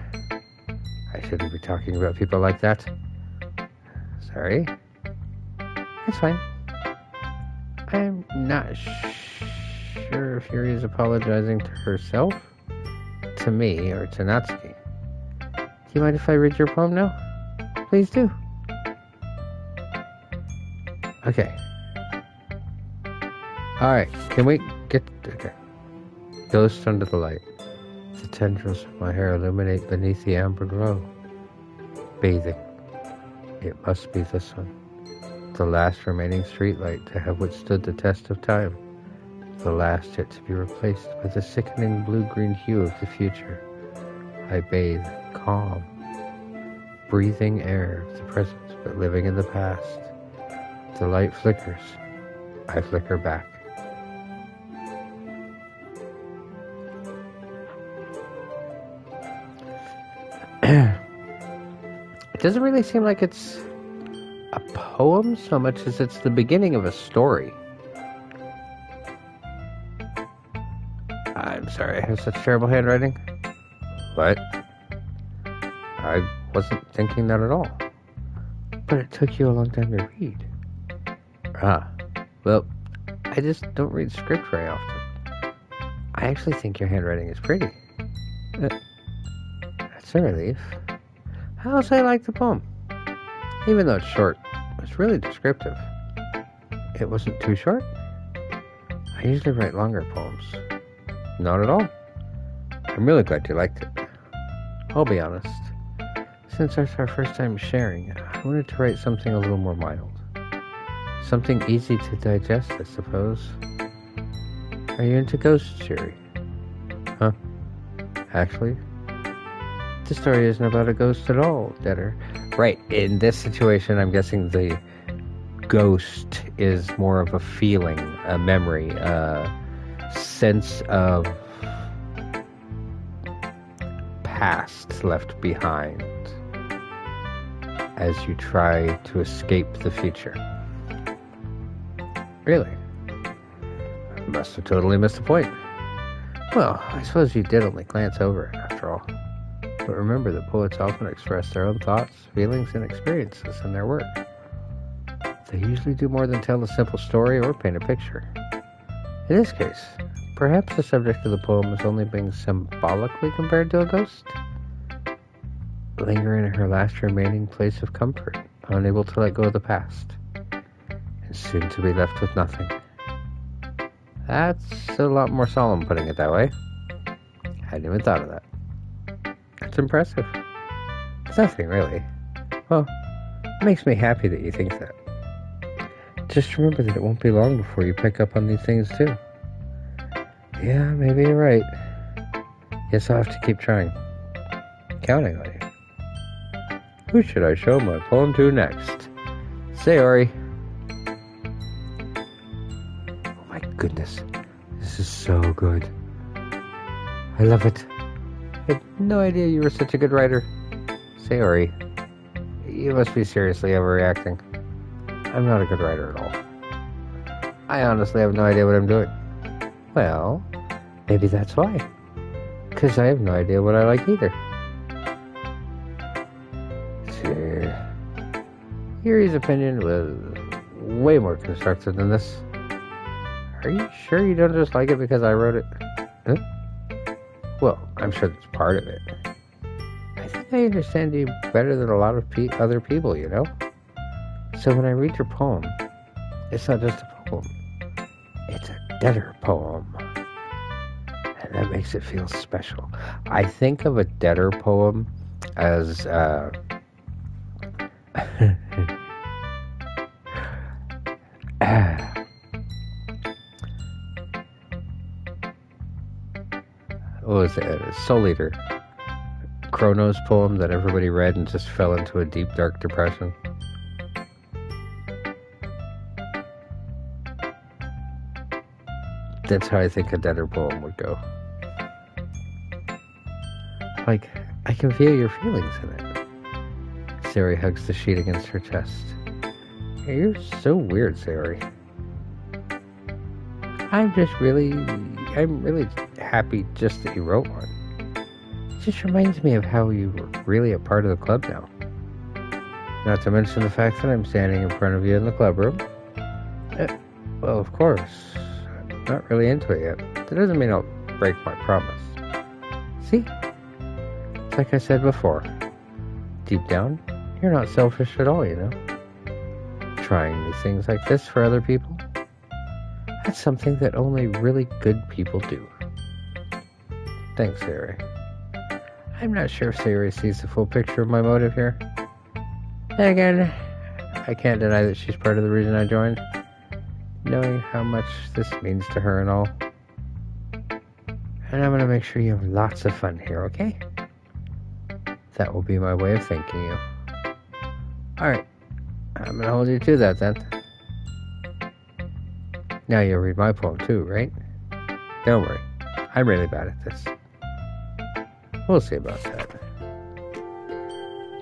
I shouldn't be talking about people like that. Sorry. It's fine. I'm not sure if Yuri is apologizing to herself, to me, or to Natsuki. Do you mind if I read your poem now? Please do. Okay. Alright, can we get... Okay. Ghost under the light. The tendrils of my hair illuminate beneath the amber glow. Bathing. It must be this one. The last remaining streetlight to have withstood the test of time. The last yet to be replaced by the sickening blue-green hue of the future. I bathe, calm, breathing air of the present, but living in the past. The light flickers. I flicker back. It doesn't really seem like it's a poem so much as it's the beginning of a story. I'm sorry, I have such terrible handwriting. What? I wasn't thinking that at all. But it took you a long time to read. Well, I just don't read script very often. I actually think your handwriting is pretty. That's a relief. How else I like the poem? Even though it's short, it's really descriptive. It wasn't too short? I usually write longer poems. Not at all. I'm really glad you liked it. I'll be honest. Since it's our first time sharing, I wanted to write something a little more mild. Something easy to digest, I suppose. Are you into ghosts, Yuri? Huh? Actually, the story isn't about a ghost at all, Deader. Right, in this situation, I'm guessing the ghost is more of a feeling, a memory, a sense of past left behind as you try to escape the future. Really? I must have totally missed the point. Well, I suppose you did only glance over it, after all. But remember that poets often express their own thoughts, feelings, and experiences in their work. They usually do more than tell a simple story or paint a picture. In this case, perhaps the subject of the poem is only being symbolically compared to a ghost, lingering in her last remaining place of comfort, unable to let go of the past, and soon to be left with nothing. That's a lot more solemn putting it that way. Hadn't even thought of that. That's impressive. It's nothing, really. Well, it makes me happy that you think that. just remember that it won't be long before you pick up on these things too. Yeah, maybe you're right. Guess I'll have to keep trying. Counting on you. Who should I show my poem to next? Sayori. Oh my goodness. This is so good. I love it. I had no idea you were such a good writer. Sayori, you must be seriously overreacting. I'm not a good writer at all. I honestly have no idea what I'm doing. Well, maybe that's why. Because I have no idea what I like either. Yuri's opinion was way more constructive than this. Are you sure you don't just like it because I wrote it? Huh? Well, I'm sure that's part of it. I think I understand you better than a lot of other people, you know? So when I read your poem, it's not just a poem. It's a deader poem. And that makes it feel special. I think of a deader poem as, what was it? Soul Eater. Chronos poem that everybody read and just fell into a deep, dark depression. That's how I think a deader poem would go. Like, I can feel your feelings in it. Sayori hugs the sheet against her chest. You're so weird, Sayori. I'm really happy just that you wrote one. It just reminds me of how you were really a part of the club now. Not to mention the fact that I'm standing in front of you in the club room. Well, of course. I'm not really into it yet. That doesn't mean I'll break my promise. See? It's like I said before. Deep down, you're not selfish at all, you know? Trying new things like this for other people, that's something that only really good people do. Thanks, Sayori. I'm not sure if Sayori sees the full picture of my motive here. And again, I can't deny that she's part of the reason I joined, knowing how much this means to her and all. And I'm going to make sure you have lots of fun here, okay? That will be my way of thanking you. Alright, I'm going to hold you to that then. Now you'll read my poem too, right? Don't worry, I'm really bad at this. We'll see about that.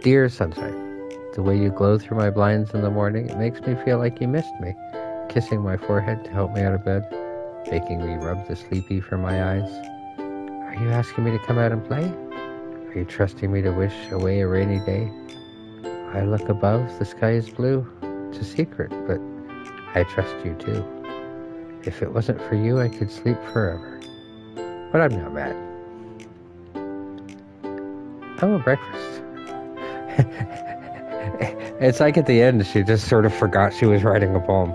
Dear Sunshine, the way you glow through my blinds in the morning, it makes me feel like you missed me. Kissing my forehead to help me out of bed, making me rub the sleepy from my eyes. Are you asking me to come out and play? Are you trusting me to wish away a rainy day? I look above, the sky is blue. It's a secret, but I trust you too. If it wasn't for you, I could sleep forever. But I'm not mad. I want breakfast. It's like at the end, she just sort of forgot she was writing a poem.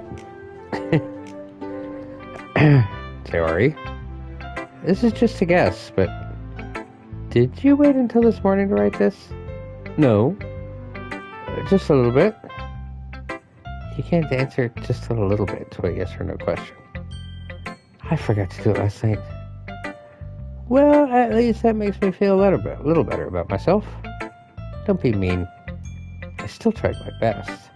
Sayori, this is just a guess, but did you wait until this morning to write this? No. Just a little bit. You can't answer just a little bit to a yes or no question. I forgot to do it last night. Well, at least that makes me feel a little better about myself. Don't be mean. I still tried my best.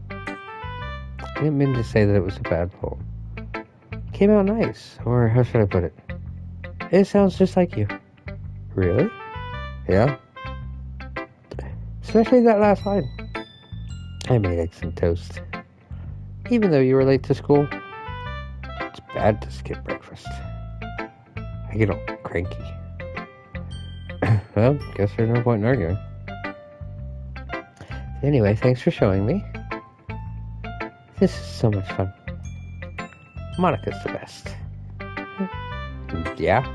I didn't mean to say that it was a bad poem. It came out nice, or how should I put it? It sounds just like you. Really? Yeah? Especially that last line. I made eggs and toast. Even though you were late to school, it's bad to skip breakfast. I get all cranky. Well, guess there's no point in arguing. Anyway, thanks for showing me. This is so much fun. Monica's the best. Yeah?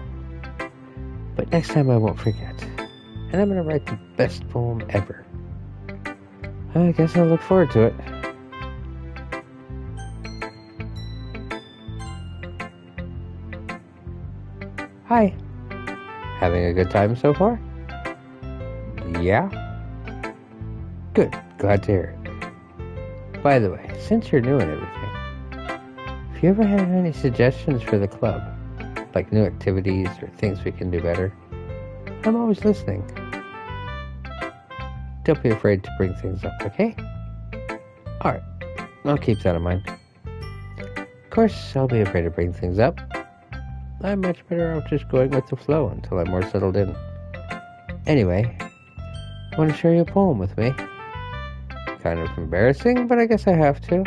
But next time I won't forget. And I'm going to write the best poem ever. I guess I'll look forward to it. Hi. Having a good time so far? Yeah? Good. Glad to hear it. By the way, since you're new and everything, If you ever have any suggestions for the club, like new activities or things we can do better, I'm always listening. Don't be afraid to bring things up, okay? Alright, I'll keep that in mind. Of course, I'll be afraid to bring things up. I'm much better off just going with the flow until I'm more settled in. Anyway, want to share your poem with me? Kind of embarrassing, but I guess I have to.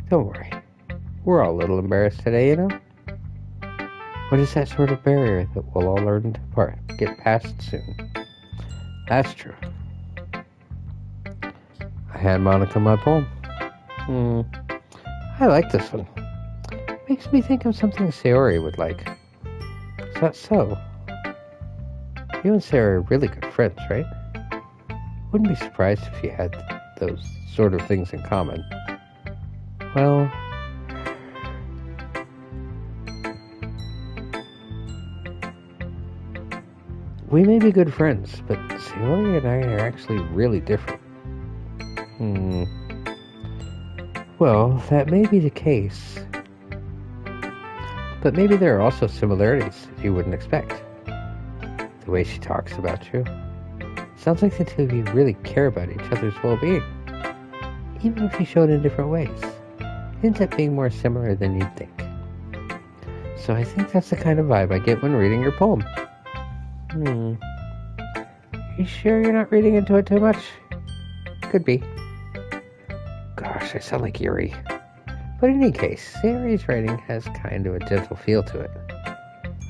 Don't worry. We're all a little embarrassed today, you know? But it's that sort of barrier that we'll all learn to get past soon. That's true. I hand Monica my poem. I like this one. Makes me think of something Sayori would like. Is that so? You and Sarah are really good friends, right? Wouldn't be surprised if you had those sort of things in common. Well, we may be good friends, but Sayori and I are actually really different. Well, that may be the case. But maybe there are also similarities that you wouldn't expect. The way she talks about you. Sounds like the two of you really care about each other's well-being. Even if you show it in different ways. It ends up being more similar than you'd think. So I think that's the kind of vibe I get when reading your poem. You sure you're not reading into it too much? Could be. Gosh, I sound like Yuri. But in any case, Sayori's writing has kind of a gentle feel to it.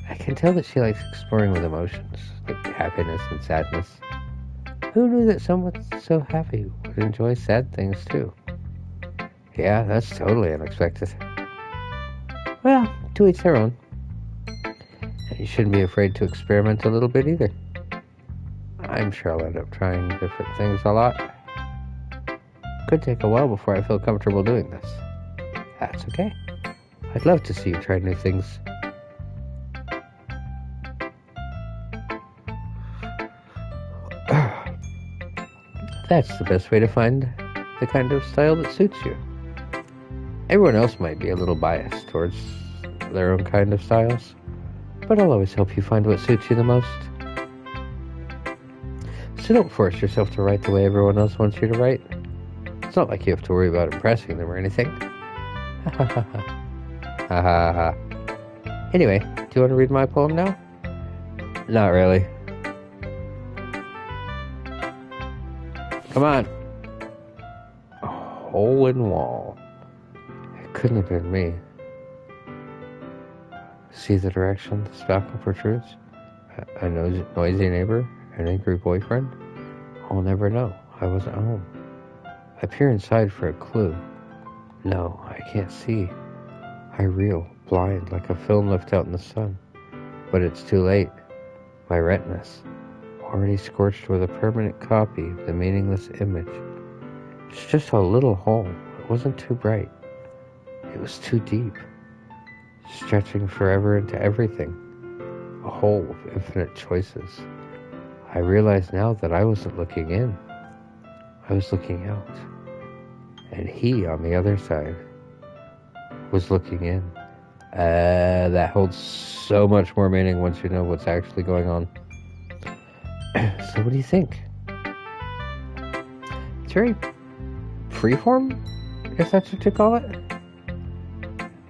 I can tell that she likes exploring with emotions, like happiness and sadness. Who knew that someone so happy would enjoy sad things too? Yeah, that's totally unexpected. Well, to each their own. And you shouldn't be afraid to experiment a little bit either. I'm sure I'll end up trying different things a lot. Could take a while before I feel comfortable doing this. That's okay. I'd love to see you try new things. That's the best way to find the kind of style that suits you. Everyone else might be a little biased towards their own kind of styles, but I'll always help you find what suits you the most. So don't force yourself to write the way everyone else wants you to write. It's not like you have to worry about impressing them or anything. Ha ha ha ha. Ha ha ha. Anyway, do you want to read my poem now? Not really. Come on. A hole in wall. It couldn't have been me. See the direction the spackle protrudes? A noisy neighbor? An angry boyfriend? I'll never know. I wasn't home. I peer inside for a clue. No, I can't see. I reel, blind, like a film left out in the sun. But it's too late. My retinas, already scorched with a permanent copy of the meaningless image. It's just a little hole. It wasn't too bright. It was too deep, stretching forever into everything. A hole of infinite choices. I realize now that I wasn't looking in. I was looking out. And he, on the other side, was looking in. That holds so much more meaning once you know what's actually going on. So what do you think? It's very freeform, if that's what you call it.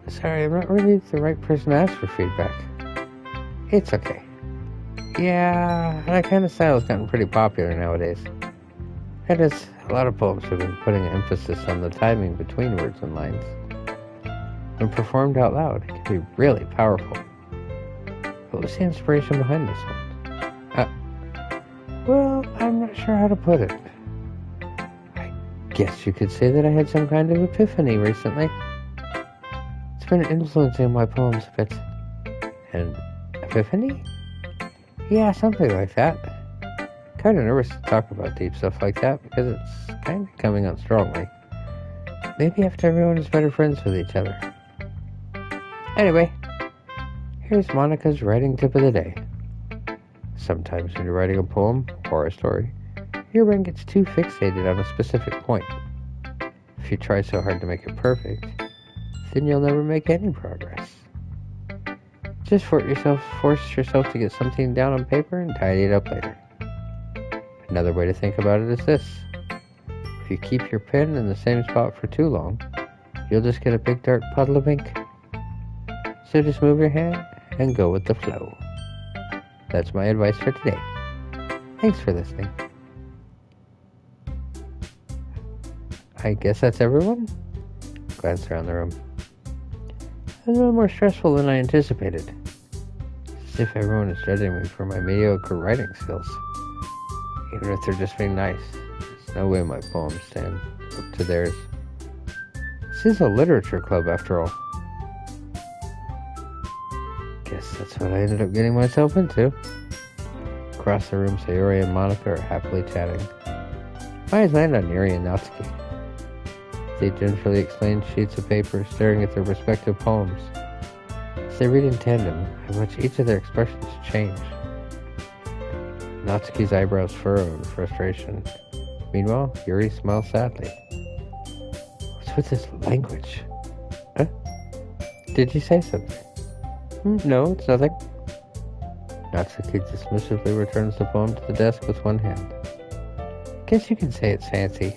Sorry, I'm not really the right person to ask for feedback. It's okay. Yeah, that kind of style has gotten pretty popular nowadays. That is, a lot of poems have been putting emphasis on the timing between words and lines. When performed out loud, it can be really powerful. What was the inspiration behind this one? Well, I'm not sure how to put it. I guess you could say that I had some kind of epiphany recently. It's been influencing my poems a bit. An epiphany? Yeah, something like that. Kind of nervous to talk about deep stuff like that because it's kind of coming out strongly. Maybe after everyone is better friends with each other. Anyway, here's Monica's writing tip of the day. Sometimes when you're writing a poem or a story, your brain gets too fixated on a specific point. If you try so hard to make it perfect, then you'll never make any progress. Just force yourself to get something down on paper and tidy it up later. Another way to think about it is this. If you keep your pen in the same spot for too long, you'll just get a big dark puddle of ink. So just move your hand and go with the flow. That's my advice for today. Thanks for listening. I guess that's everyone? Glance around the room. A little more stressful than I anticipated. As if everyone is judging me for my mediocre writing skills. Even if they're just being nice. There's no way my poems stand up to theirs. This is a literature club after all. Guess that's what I ended up getting myself into. Across the room, Sayori and Monica are happily chatting. My eyes land on Yuri and Natsuki. They gingerly exchange sheets of paper, staring at their respective poems. As they read in tandem, I watch each of their expressions change. Natsuki's eyebrows furrow in frustration. Meanwhile, Yuri smiles sadly. What's with this language? Huh? Did you say something? No, it's nothing. Natsuki dismissively returns the poem to the desk with one hand. Guess you can say it's fancy.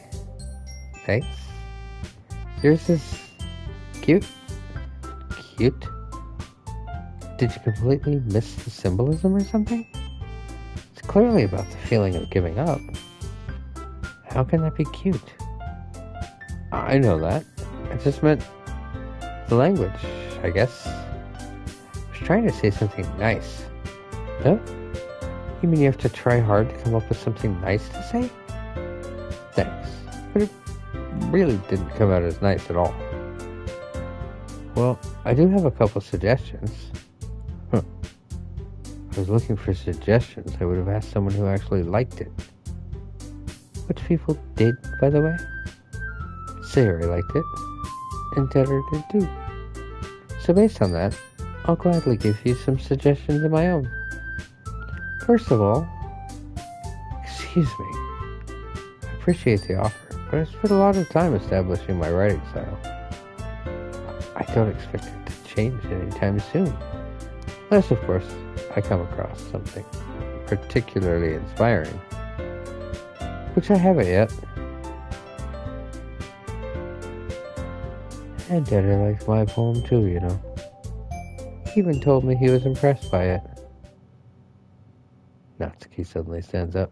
Thanks. Yours is cute. Cute? Did you completely miss the symbolism or something? It's clearly about the feeling of giving up. How can that be cute? I know that. I just meant the language, I guess. I was trying to say something nice. Huh? You mean you have to try hard to come up with something nice to say? Thanks. But it really didn't come out as nice at all. Well, I do have a couple suggestions. If I was looking for suggestions, I would have asked someone who actually liked it. Which people did, by the way? Sayori liked it, and Tedder did too. So based on that, I'll gladly give you some suggestions of my own. First of all, excuse me. I appreciate the offer, but I spent a lot of time establishing my writing style. I don't expect it to change anytime soon. Unless, of course, I come across something particularly inspiring. Which I haven't yet. And Daddy likes my poem too, you know. He even told me he was impressed by it. Natsuki suddenly stands up.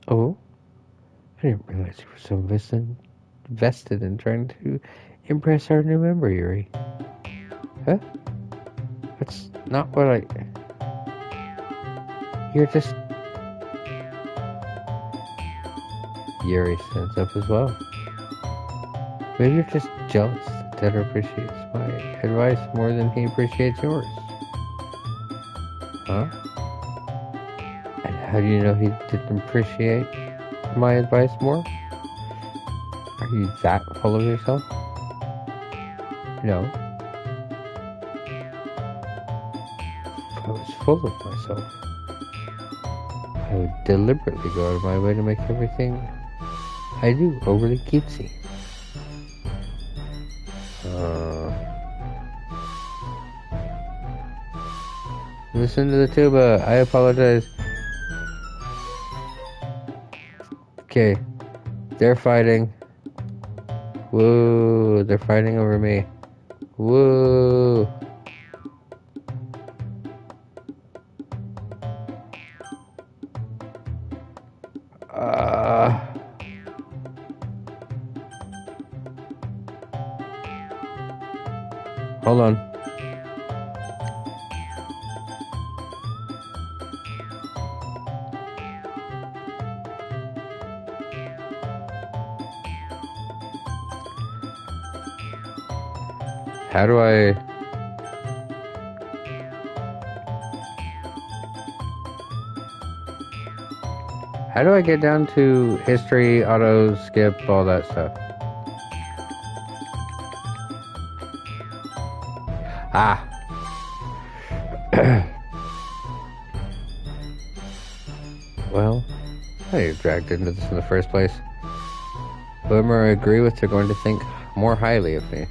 Oh? I didn't realize you were so invested in trying to impress our new member, Yuri. Huh? That's not what I... You're just... Yuri stands up as well. Maybe you're just jealous that Ted appreciates my advice more than he appreciates yours. Huh? And how do you know he didn't appreciate my advice more? Are you that full of yourself? No. If I was full of myself, I would deliberately go out of my way to make everything I do overly cutesy. Listen to the tuba. I apologize. Okay. They're fighting. Woo. They're fighting over me. Woo. Hold on. How do I get down to history, auto, skip, all that stuff? Ah. Well, I got dragged into this in the first place. Whoever I agree with, they're going to think more highly of me.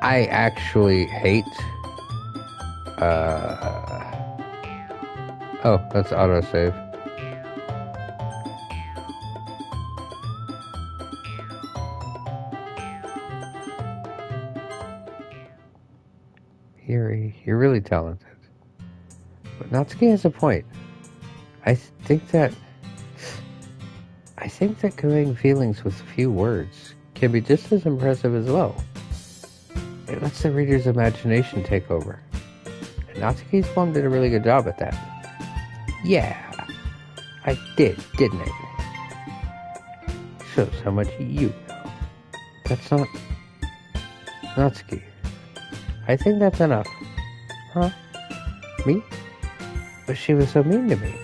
I actually hate... Oh, that's autosave. You're really talented. But Natsuki has a point. I think that conveying feelings with few words can be just as impressive as well. It lets the reader's imagination take over. And Natsuki's poem did a really good job at that. Yeah, I did, didn't I? Shows how much you know. That's not... Natsuki. I think that's enough. Huh? Me? But she was so mean to me.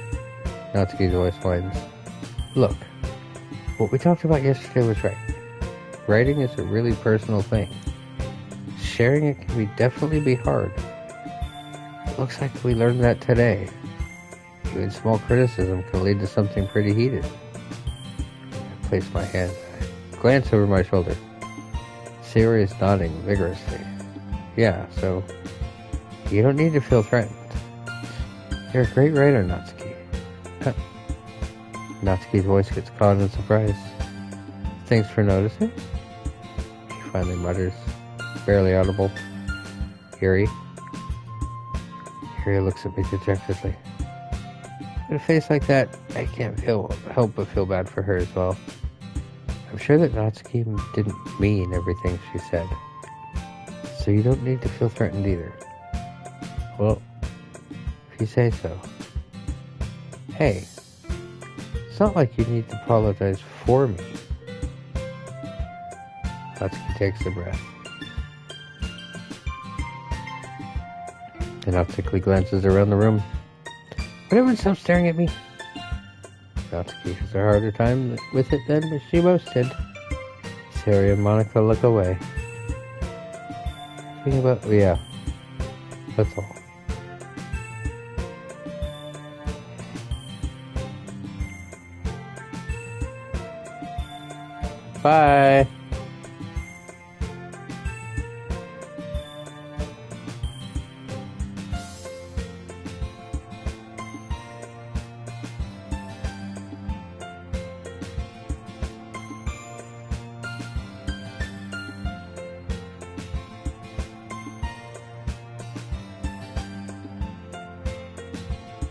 Natsuki's voice whines. Look, what we talked about yesterday was right. Writing is a really personal thing. Sharing it can definitely be hard. It looks like we learned that today. Even small criticism can lead to something pretty heated. I place my hand. I glance over my shoulder. Sayori is nodding vigorously. Yeah, so you don't need to feel threatened. You're a great writer, Natsuki. Natsuki's voice gets caught in surprise. Thanks for noticing. She finally mutters, barely audible. Yuri. Yuri looks at me dejectedly. With a face like that, I can't help but feel bad for her as well. I'm sure that Natsuki didn't mean everything she said. So you don't need to feel threatened either. Well, if you say so. Hey, it's not like you need to apologize for me. Natsuki takes a breath. And Natsuki glances around the room. Would everyone stop staring at me? Natsuki has a harder time with it than she most did. Sayori and Monica look away. Thinking about... yeah. That's all. Bye!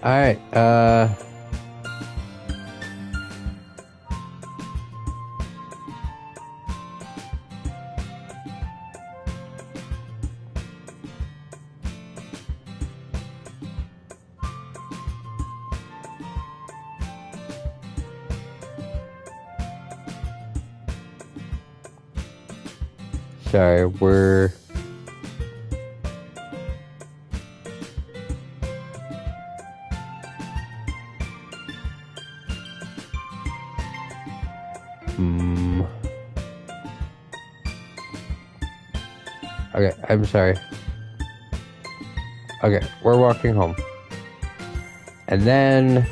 Alright, sorry, we're... Okay, I'm sorry. Okay, we're walking home. And then,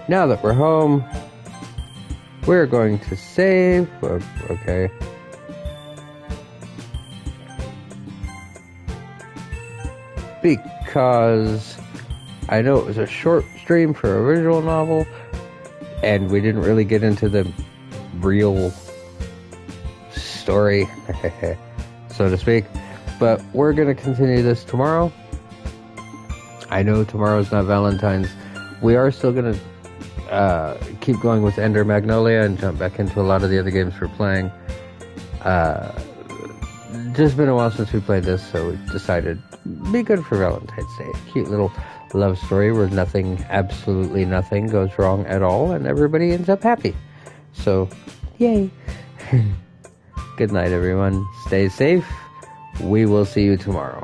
now that we're home, we're going to save. Okay. Because I know it was a short stream for a visual novel, and we didn't really get into the real story, so to speak. But we're going to continue this tomorrow. I know tomorrow's not Valentine's. We are still going to keep going with Ender Magnolia and jump back into a lot of the other games we're playing. Just been a while since we played this, so we decided be good for Valentine's Day. A cute little love story where absolutely nothing goes wrong at all, and everybody ends up happy. So, yay. Good night, everyone. Stay safe. We will see you tomorrow.